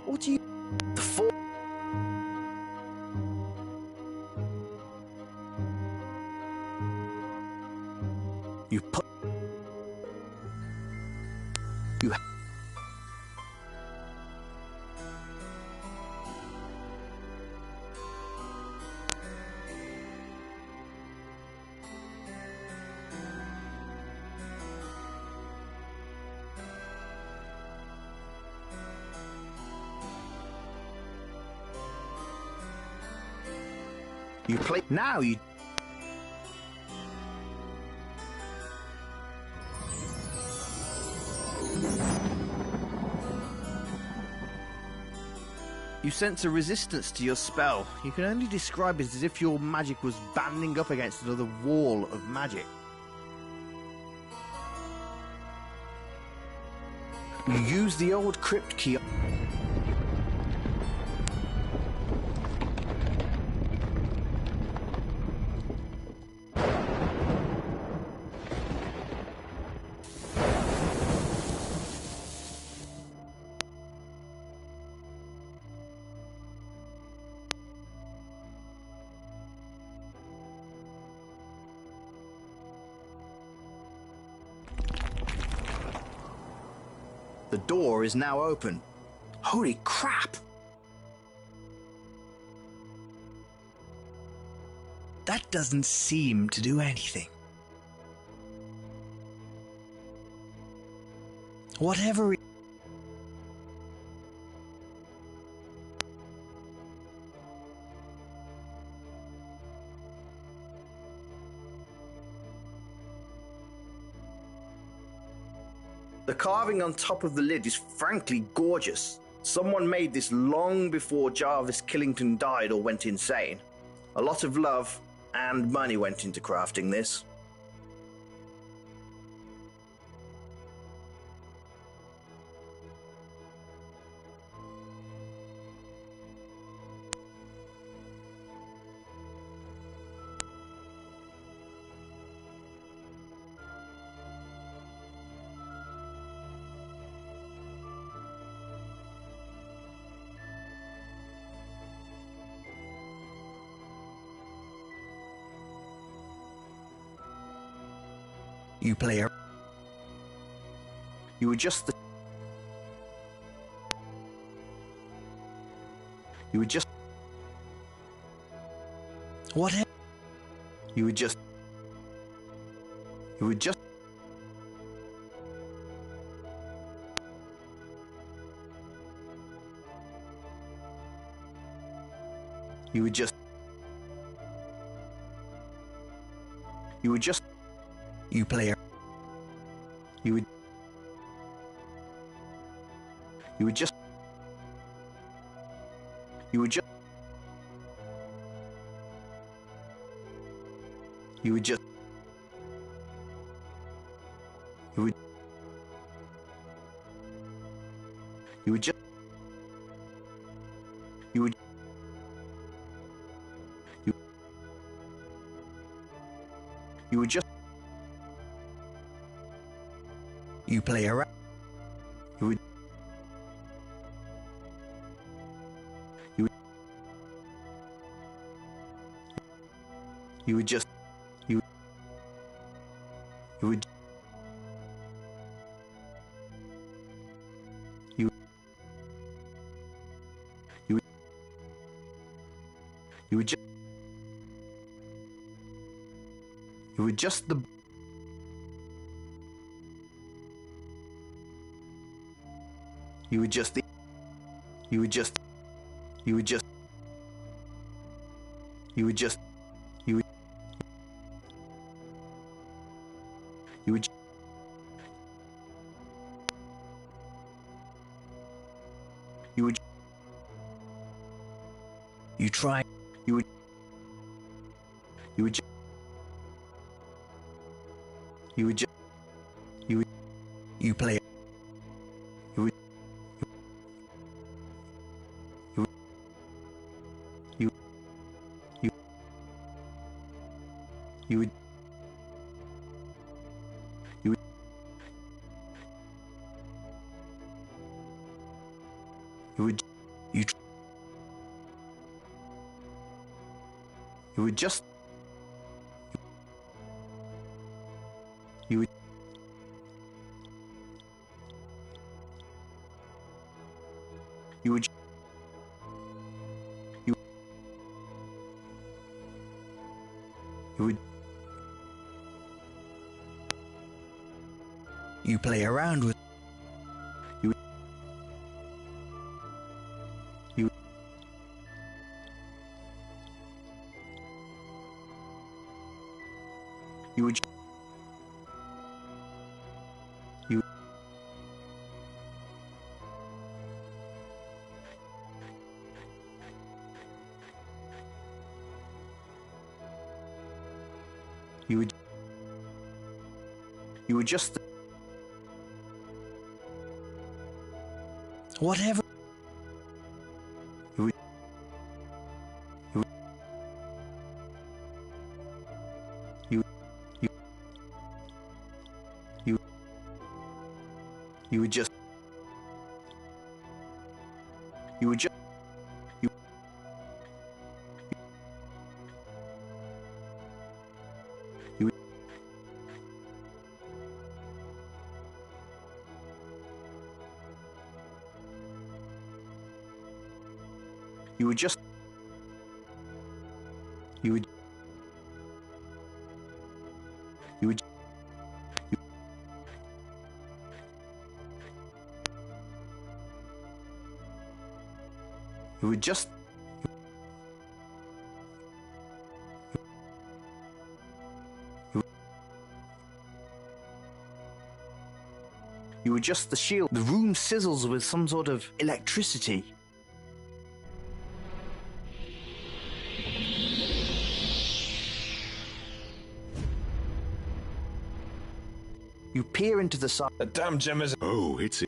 What do you... The four... You put... You... You play... Now you... You sense a resistance to your spell. You can only describe it as if your magic was banding up against another wall of magic. You use the old crypt key. The door is now open. Holy crap! That doesn't seem to do anything. Whatever it... The carving on top of the lid is frankly gorgeous. Someone made this long before Jarvis Killington died or went insane. A lot of love and money went into crafting this. You play a... You adjust the... You adjust... Whatever... You adjust... You adjust... You adjust... You adjust... You play a... You would... You would just... You would just... You would just... You would... You would just... You would... You would just... You play around. You would. You would. You would just. You. You would. You. You would. You would just. You would just the. You would just... You would just... You would just... You would just... You would... You would... You would... You try... You would... You would just... You would just... You would... You play... You would... You would... You would... You would... You... You would just... You would... You would... You... You would... You play around with... You... You... You would... You... You were just... Whatever... You were... You were... You... You... You... You were just... You were just... You... You... You were just... You were... You were... You were just... You were just the shield. The room sizzles with some sort of electricity. You peer into the side. The damn gem is... Oh, it's...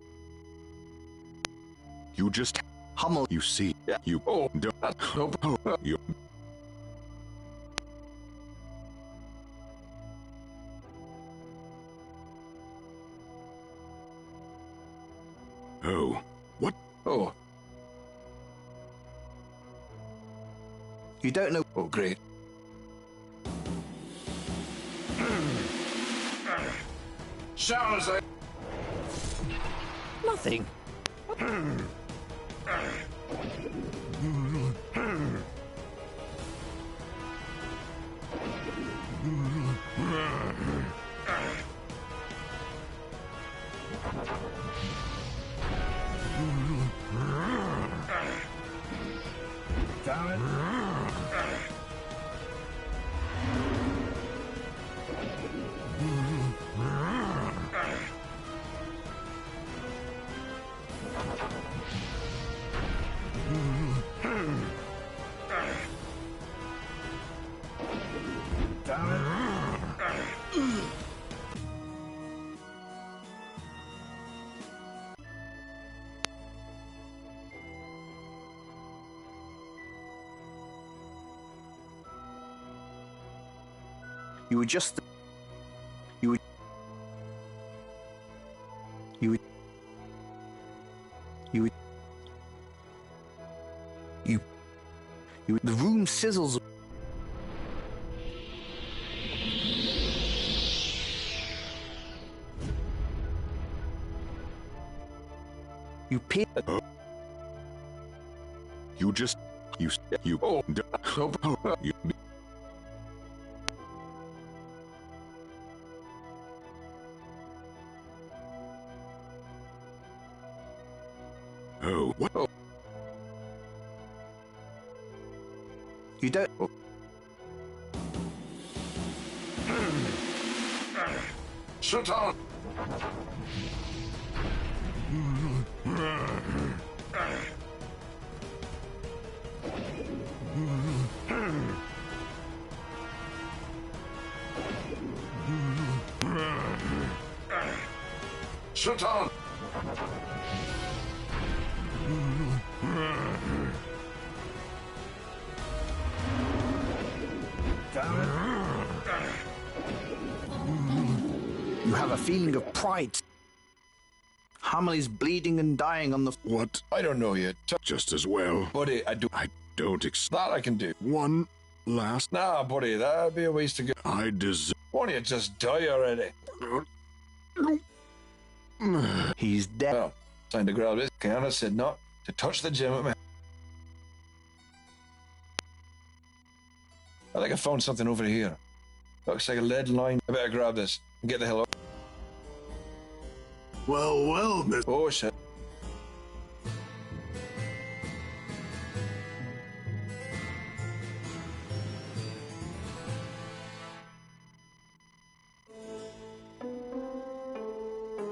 You just... Hummel. You see. Yeah. You... Oh, don't... Nope. Oh, you... Oh. What? Oh. You don't know... Oh, great. Shout as I... Nothing. You were just... You were... You were... You were... You... The room sizzles... You peer... You just... You... You... Oh. Oh. You... Oh, what? Oh. You don't... Oh. Shut up! Shut up! You have a feeling of pride. Hamel is bleeding and dying on the... What? I don't know yet. Just as well. Buddy, I don't That I can do. One last... Nah, buddy, that'd be a waste of good. I deserve... Why don't you just die already? He's dead. Well, time to grab this. Kiana said not to touch the gem with me. I think I found something over here. Looks like a lead line. I better grab this and get the hell up. Well, miss... Oh, shit.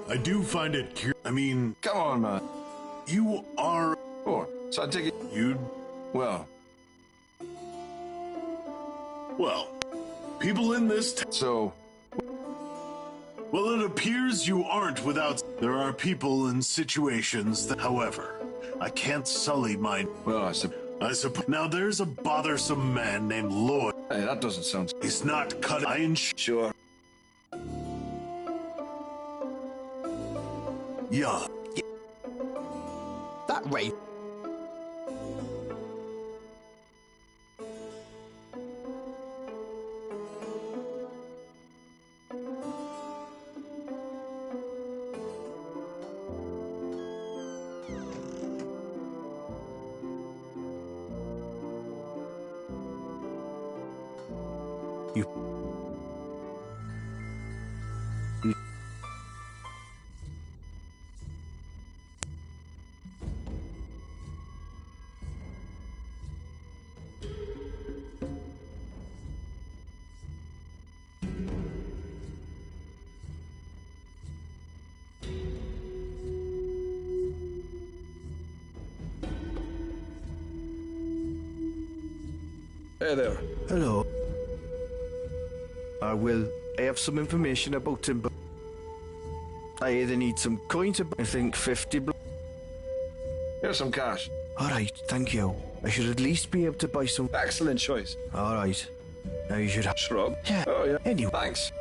I do find it I mean... Come on, man. You are... Oh, so I take it... You... Well, people in this... So... Well, it appears you aren't without... There are people and situations that, however, I can't sully my... Well, I suppose... Now, there's a bothersome man named Lloyd. Hey, that doesn't sound... He's not cut... Sure. Yeah. That Ray. Hey there. Hello. I have some information about him, but I either need some coins, I think 50 Here's some cash. Alright, thank you. I should at least be able to buy some... Excellent choice. Alright. Now you should have... Shrub? Yeah. Oh, yeah. Anyway. Thanks.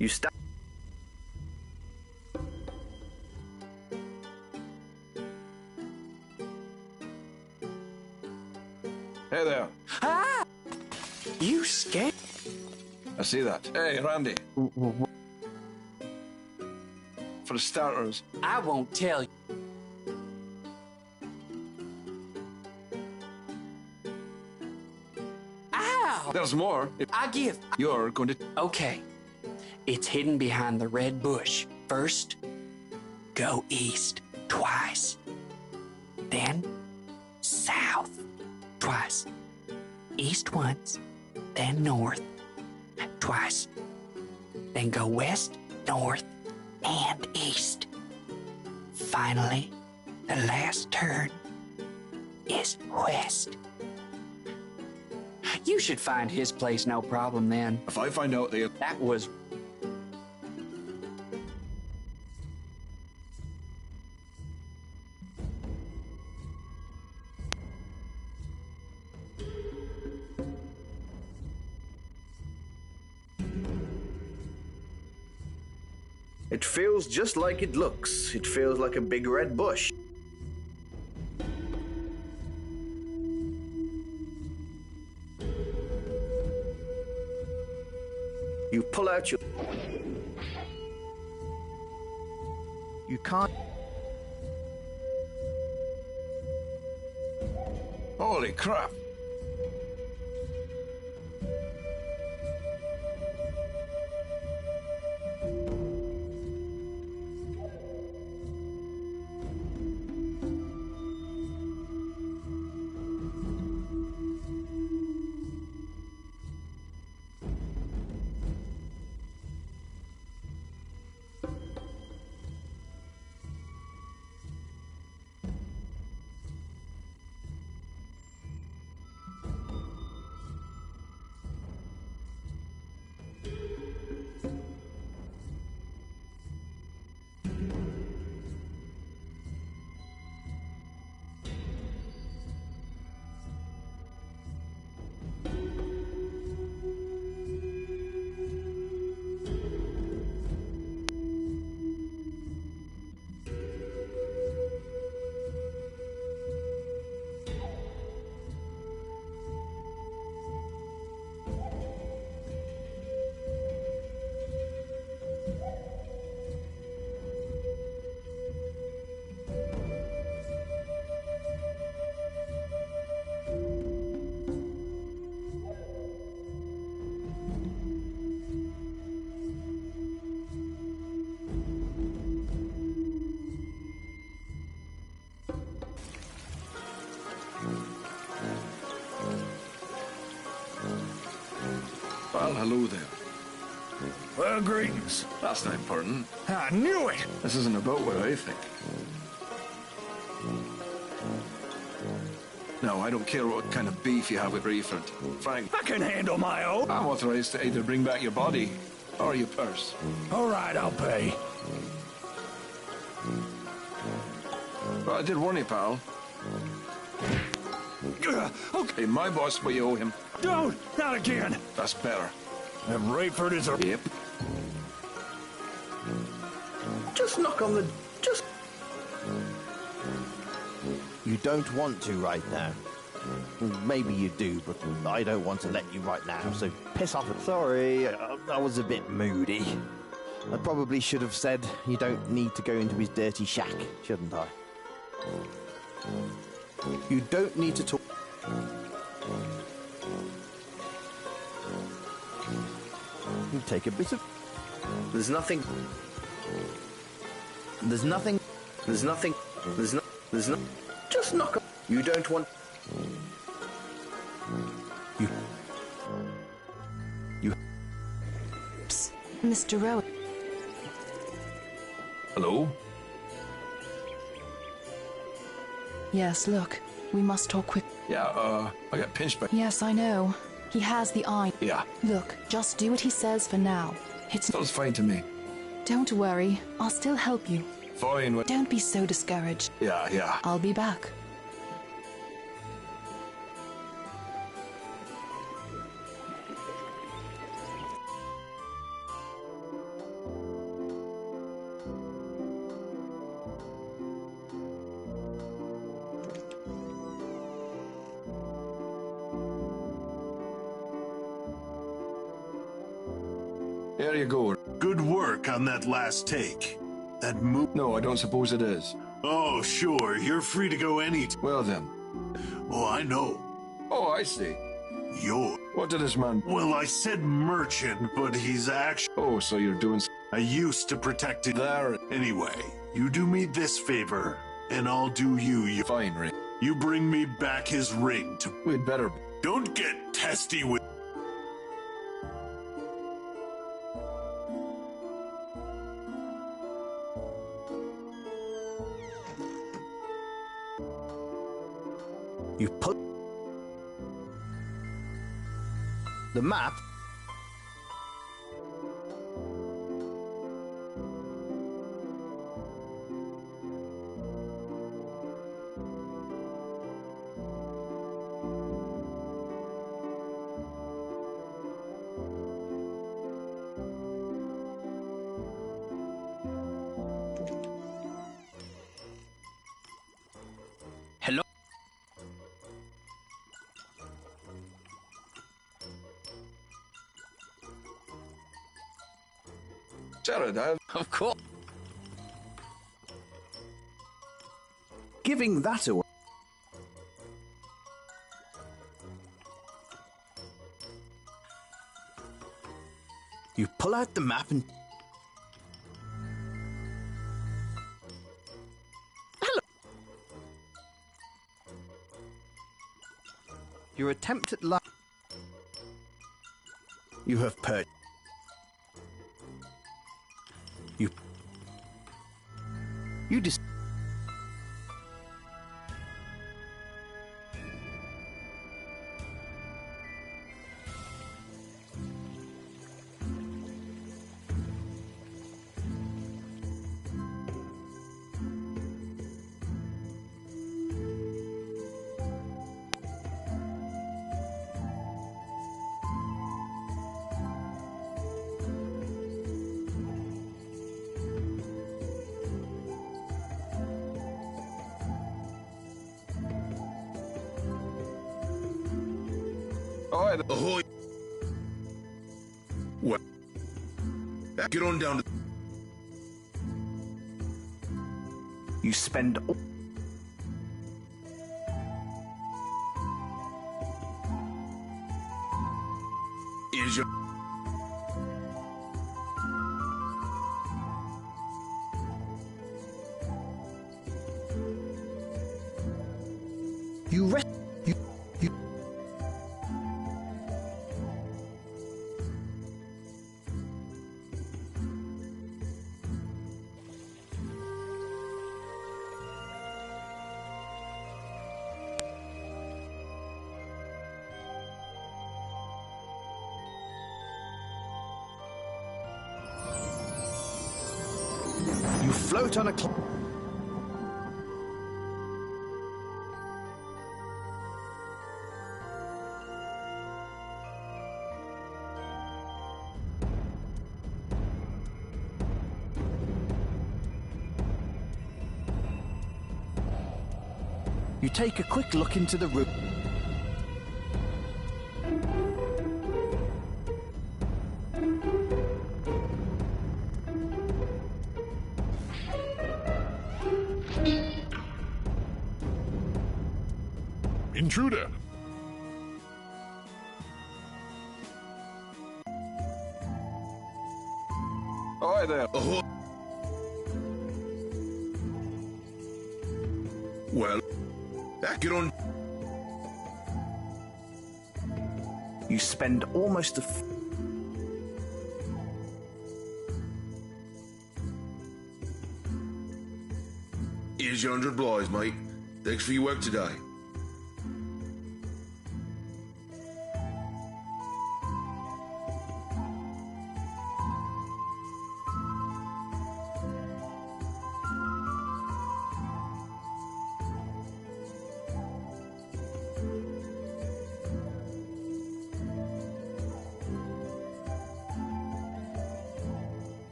You stop. Hey there. Ah! You scared? I see that. Hey, Randy. For starters. I won't tell you. Ow! There's more. I give. You're going to... Okay. It's hidden behind the red bush. First, go east twice. Then, south twice. East once, then north twice. Then go west, north, and east. Finally, the last turn is west. You should find his place no problem then. If I find out that was... It feels just like it looks. It feels like a big red bush. You pull out your... You can't... Holy crap. Well, hello there. Well, greetings. That's not important. I knew it! This isn't about what I think. No, I don't care what kind of beef you have with Reeford. Frank, I can handle my own. I'm authorized to either bring back your body or your purse. All right, I'll pay. But I did warn you, pal. Okay, My boss, what you owe him. don't! Not again! That's better. And Rayford is a... Yep. Just knock on the... Just... You don't want to right now. Maybe you do, but I don't want to let you right now, so piss off. Sorry, I was a bit moody. I probably should have said you don't need to go into his dirty shack, shouldn't I? You don't need to talk... You take a bit of... There's nothing... There's nothing... There's nothing... There's no... There's no... Just knock on... You don't want... You... Psst, Mr. Rowan. Hello? Yes, look. We must talk quick. Yeah, I got pinched by... Yes, I know. He has the eye. Yeah. Look, just do what he says for now. It's... Sounds fine to me. Don't worry. I'll still help you. Fine. Don't be so discouraged. Yeah. I'll be back. There you go. Good work on that last take. That move... No, I don't suppose it is. Oh, sure. You're free to go Well then. Oh, I know. Oh, I see. You're... What did this man... Well, I said merchant, but he's actually... Oh, so you're doing... I used to protect it there. Anyway, you do me this favor, and I'll do you... Fine, Ring. You bring me back his ring to... We'd better... Don't get testy with... You put... The map... Hello? Jared, Of course. Giving that away. You pull out the map and... Hello. Your attempt at life... You have purged. You just... Ahoy! What? Get on down to... You spend... Is your... You rest... You float on a cloud. You take a quick look into the room. Intruder! Hi there. Well, get on. You spend almost a Here's your 100 blinds, mate. Thanks for your work today.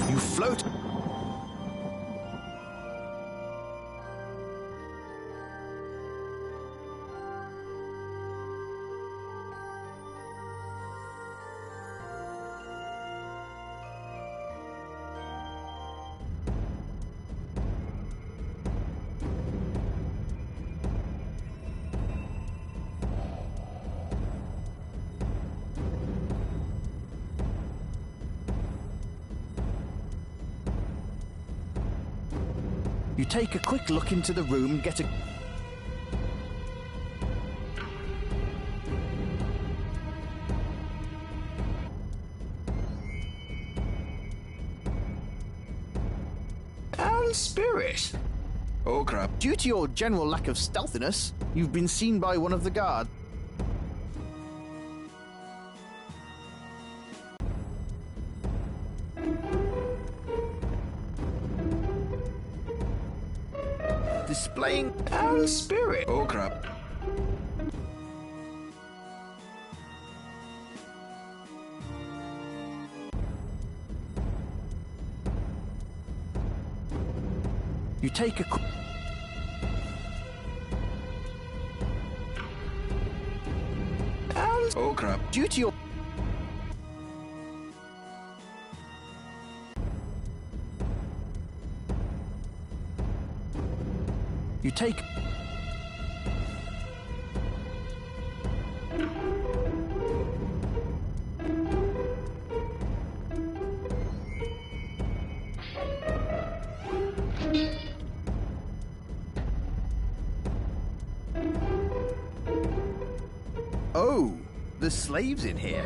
You float. You take a quick look into the room and get a... And spirit. Oh crap. Due to your general lack of stealthiness, you've been seen by one of the guards. Displaying and spirit. Oh crap. You take a and oh crap. Due to your you take Oh, there's slaves in here.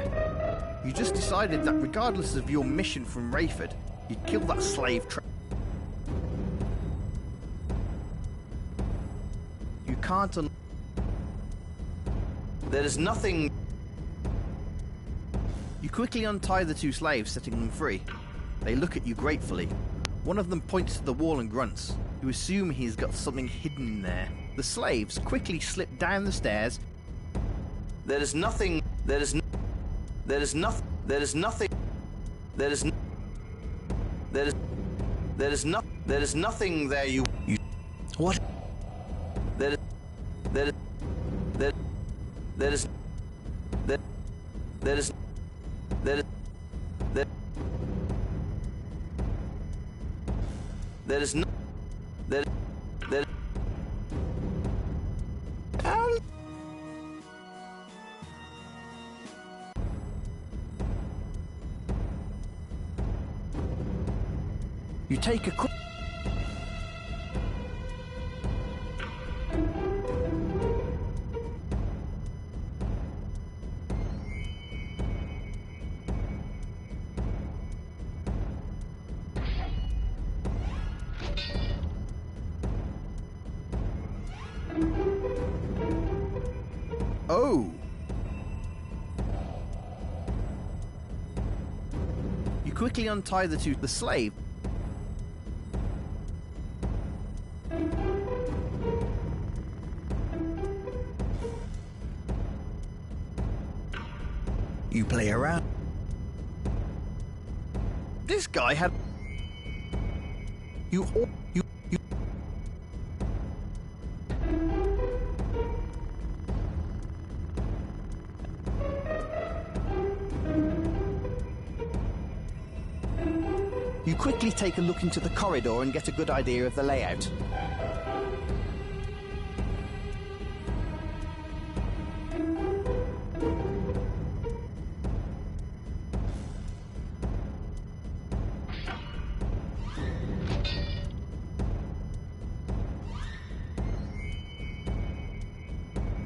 You just decided that regardless of your mission from Rayford, you'd kill that slave You can't There's nothing... You quickly untie the two slaves, setting them free. They look at you gratefully. One of them points to the wall and grunts. You assume he's got something hidden in there. The slaves quickly slip down the stairs. There is nothing. There is nothing. There is nothing. There is nothing. There is nothing there. You what? There is there is there there is there there is there is there there is no there there. You take a quick. Oh! You quickly untie the slave. You play around. This guy had... You... You quickly take a look into the corridor and get a good idea of the layout.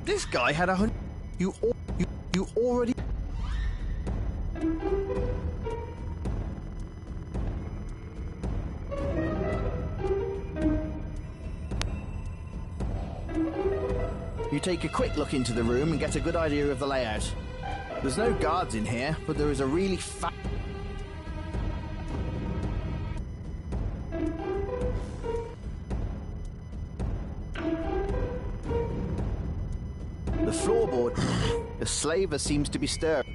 This guy had a hundred. You already. You take a quick look into the room and get a good idea of the layout. There's no guards in here, but there is a really fat. The floorboard. The slaver seems to be stirring.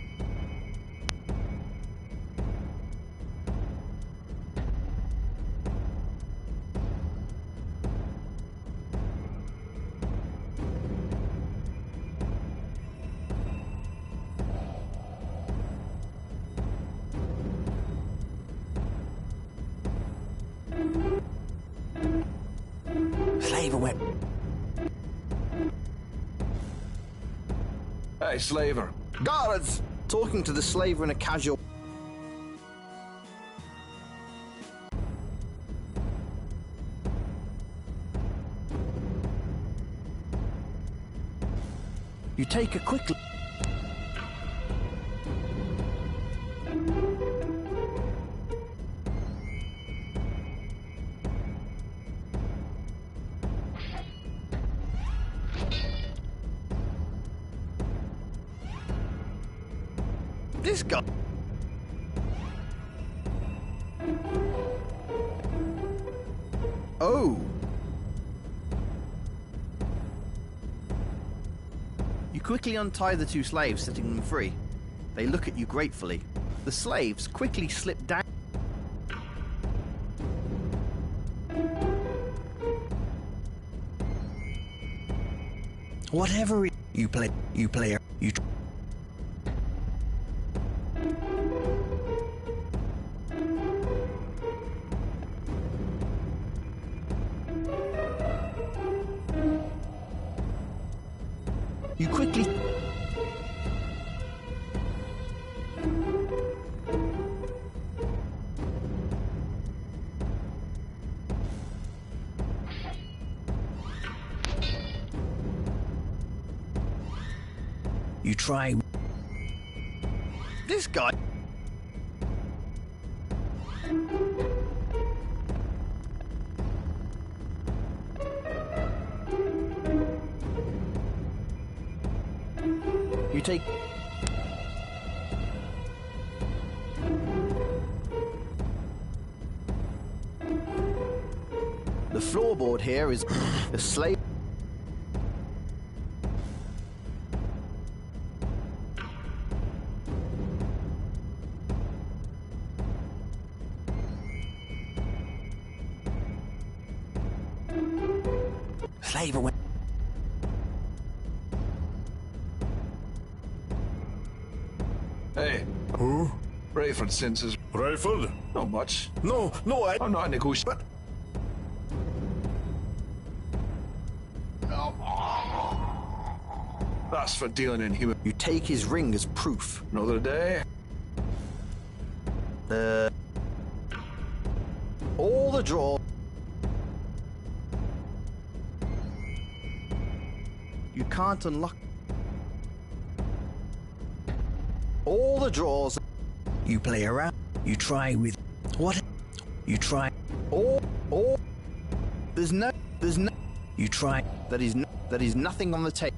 Slaver went. Hey, slaver. Guards! Talking to the slaver in a casual... You take a quick... This guy... Oh! You quickly untie the two slaves, setting them free. They look at you gratefully. The slaves quickly slip down. Whatever you play, you. You quickly... You try... This guy... You take... The floorboard here is a slave... flavor when... Hey. Who? Rayford senses. Rayford? Not much. No, I'm not negotiating. That's for dealing in human. You take his ring as proof. Another day. All the draw. You can't unlock all the drawers. You play around. You try with what? You try all. There's no. You try. That is nothing on the table.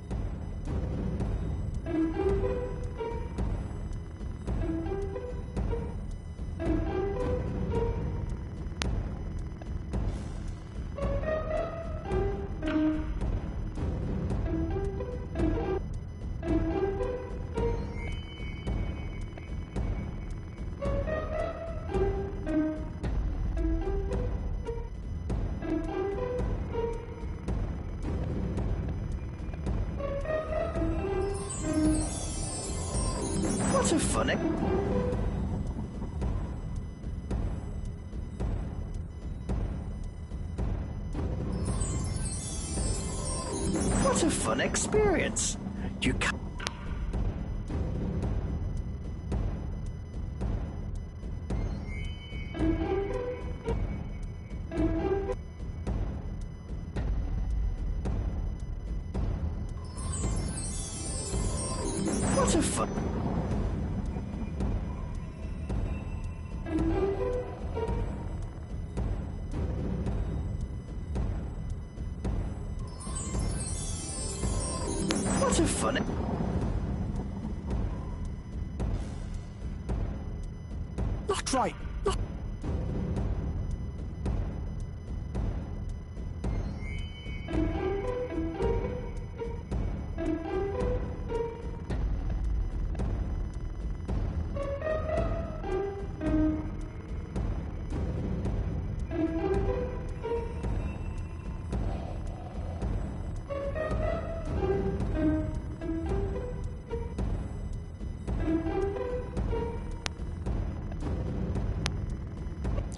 What a funny... What a fun experience. You can't... What a fun... What a fun... Not right. Not...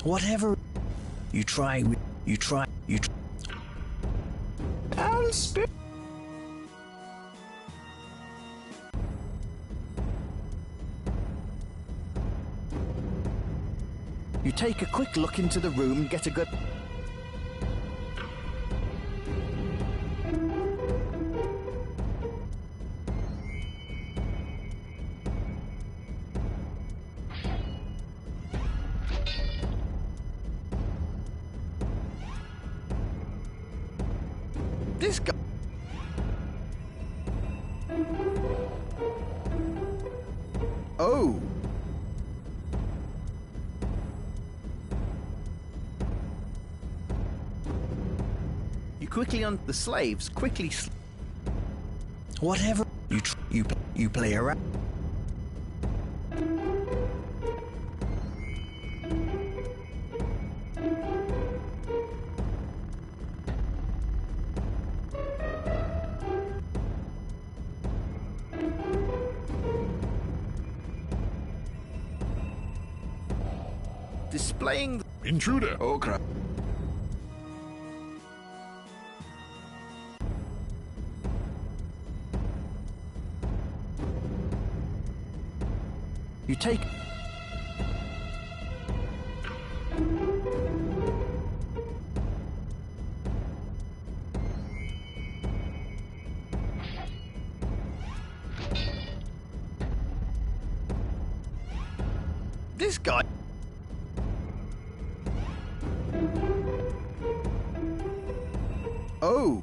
Whatever you try, and spit. You take a quick look into the room and get a good... This guy... Oh! You quickly on... The slaves quickly... Whatever you play around... Displaying the... Intruder! Oh crap. You take... This guy... Oh!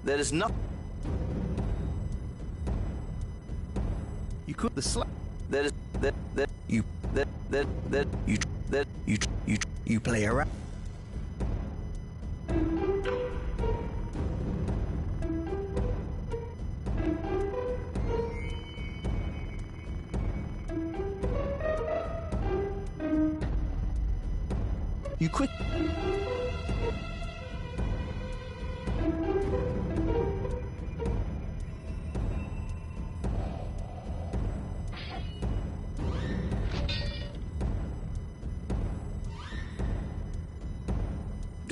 There is not... You could the slap. There is you play around. You quit.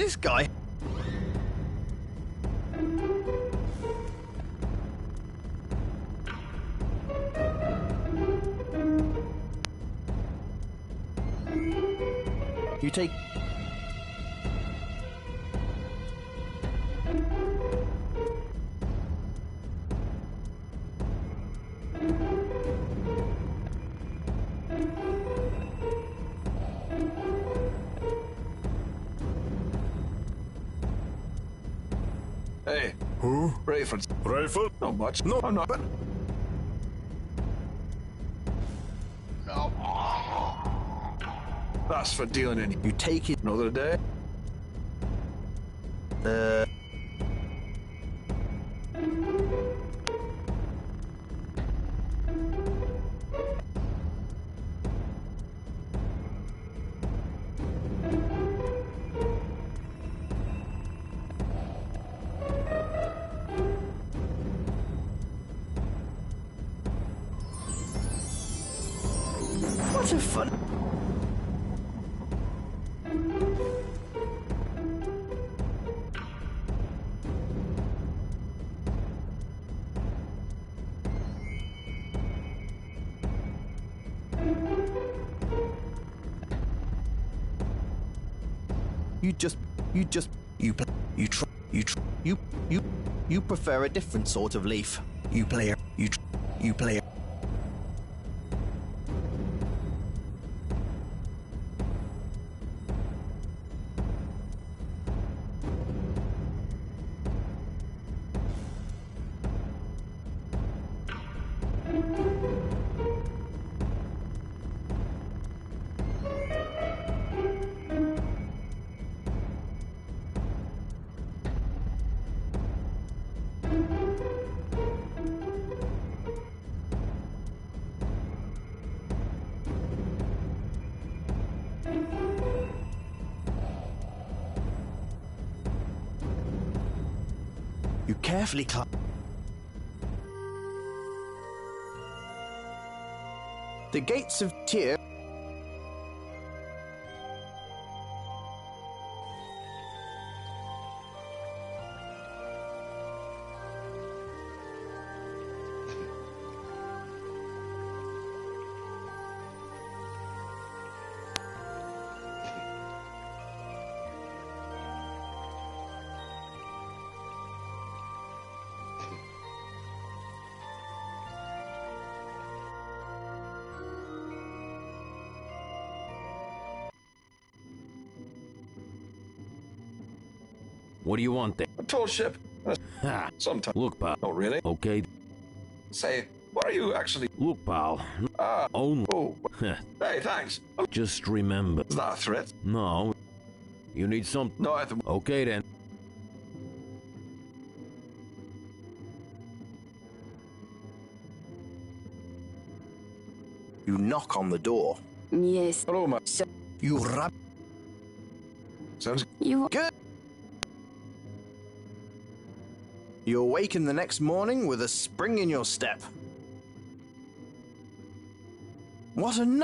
this guy? You take... Hey. Who? Rayford. Rayford? Not much. No, I'm not. But... That's for dealing in. You take it... Another day? What a fun... You prefer a different sort of leaf. You play. You carefully climb. The gates of Tyr. What do you want there? A tall ship. Ha! Sometimes. Look, pal. Oh, really? Okay. Say, what are you actually... Look, pal. Only... Oh. Hey, thanks. Just remember... Is that a threat? No. You need some... No, I think... Okay, then. You knock on the door. Yes. Hello, ma. You rub... Sounds... You... Good. You awaken the next morning with a spring in your step. What a n...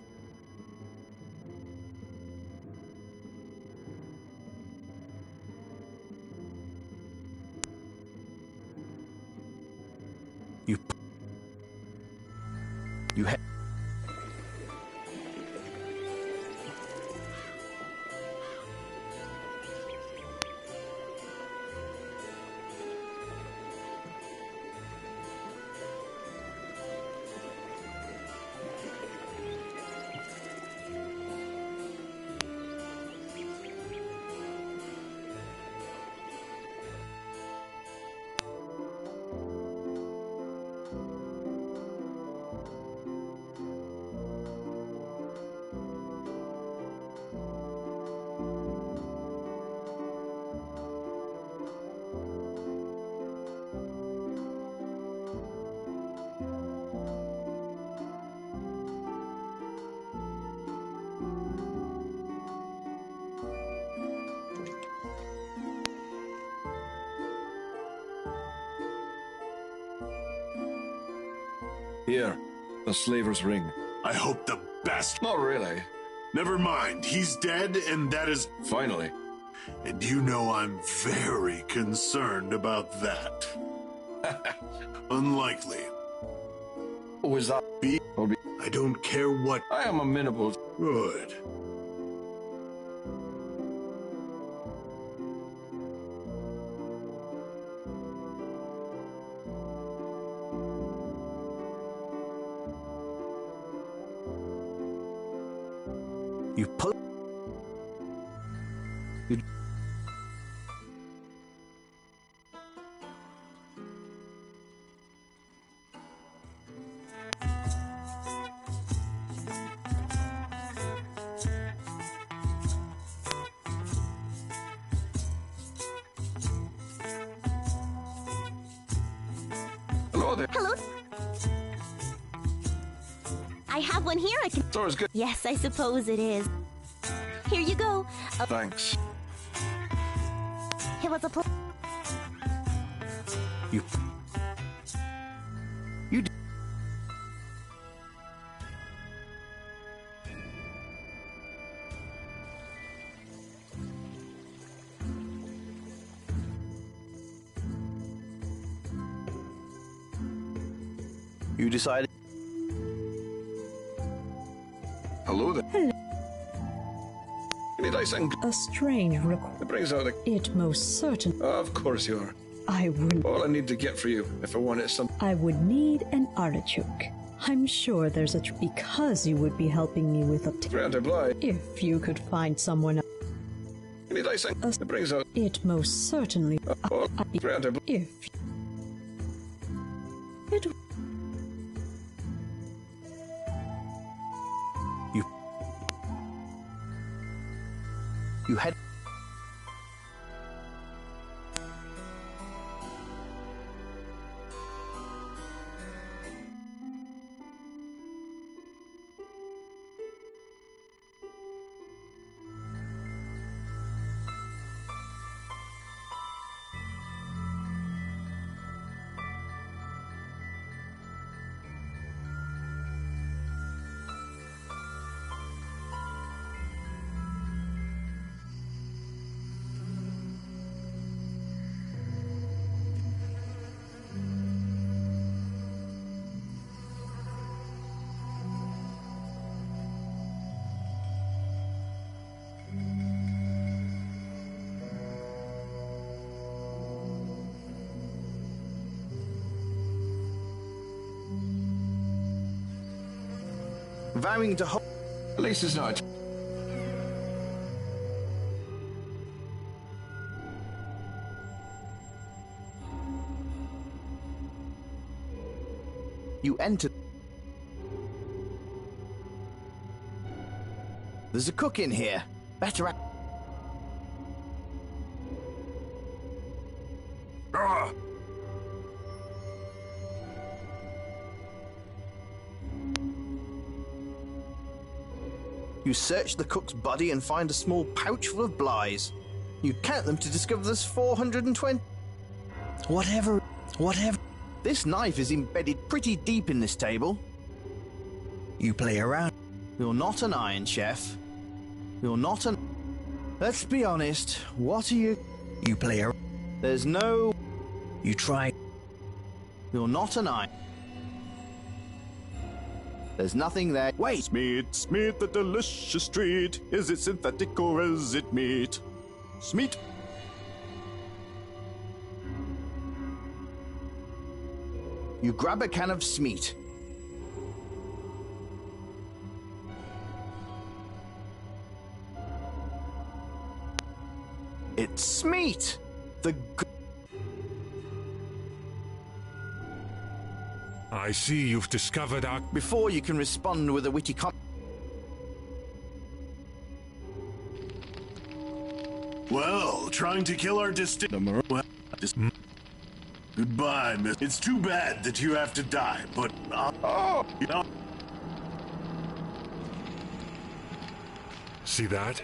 You head... Here, the slaver's ring. I hope the best. Not really. Never mind. He's dead, and that is... Finally. And you know I'm very concerned about that. Unlikely. Was that be? I don't care what. I am amenable. Good. You pull. You. Hello there. Hello. I have one here I can... Store's good. Yes, I suppose it is. Here you go. Thanks. It was a You. You. You decided. Hello there. Hello. Any dice and A strange request. it brings out a. It most certain. Of course you are. I would. All I need to get for you, if I wanted some. I would need an artichoke. I'm sure there's a because you would be helping me with a. Grant oblige. If you could find someone. Any dice and it brings out. It most certainly. Grant oblige. If. It. You had. Vowing to hold. At least it's not. You entered. There's a cook in here. Better act. You search the cook's body and find a small pouch full of blighs. You count them to discover there's 420. Whatever. This knife is embedded pretty deep in this table. You play around. You're not an Iron Chef. You're not an... Let's be honest, what are you... You play around. There's no... You try... You're not an Iron... There's nothing there. Wait! Meat, the delicious treat. Is it synthetic or is it meat? Smeat. You grab a can of Smeat. It's Smeat! I see you've discovered our... Before you can respond with a witty comment. Well, trying to kill our Goodbye, miss. It's too bad that you have to die, but... you know... See that?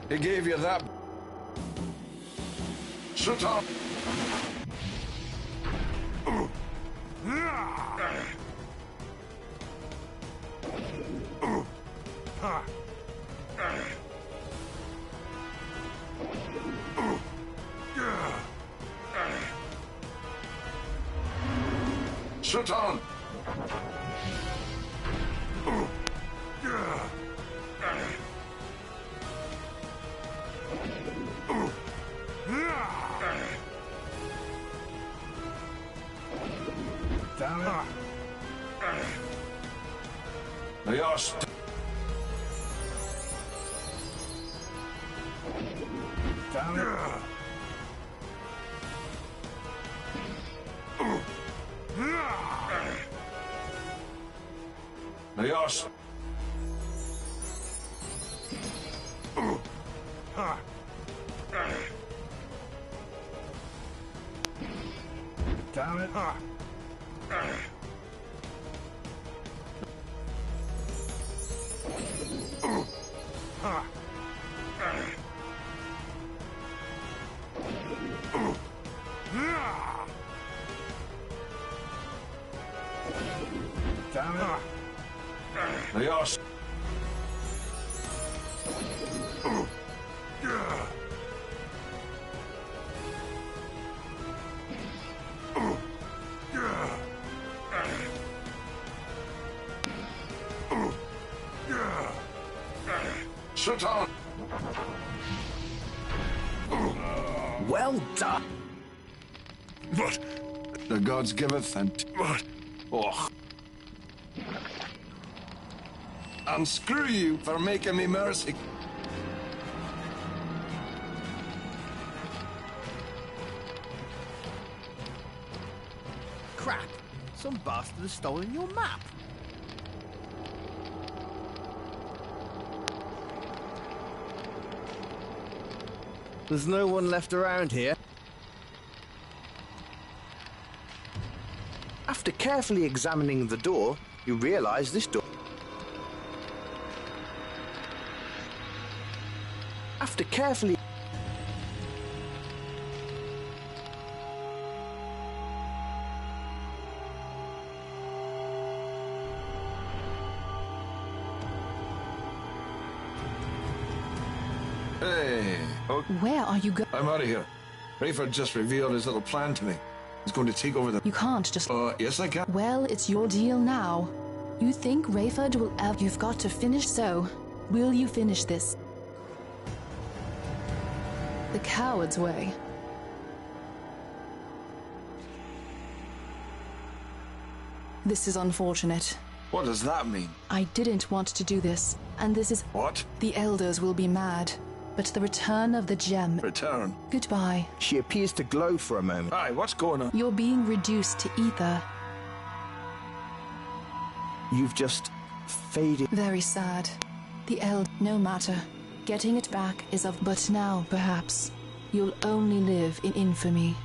He gave you that. Shut up! Shut on! Damn it! Yes. Damn it! Yes. Damn it! Damn it! Yes. Shut on! Well done! What? The gods giveth and... What? Oh. And screw you for making me mercy. Crap! Some bastard has stolen your map. There's no one left around here. After carefully examining the door, you realise this door... After carefully... Hey, oh, Where are you going? I'm out of here. Rayford just revealed his little plan to me. He's going to take over the... You can't just... Yes I can. Well, it's your deal now. You think Rayford will ever... You've got to finish, so... Will you finish this? The coward's way. This is unfortunate. What does that mean? I didn't want to do this, and this is... What? The elders will be mad, but the return of the gem... Return? Goodbye. She appears to glow for a moment. Aye, what's going on? You're being reduced to ether. You've just faded. Very sad. The no matter. Getting it back is of... But now, perhaps, you'll only live in infamy.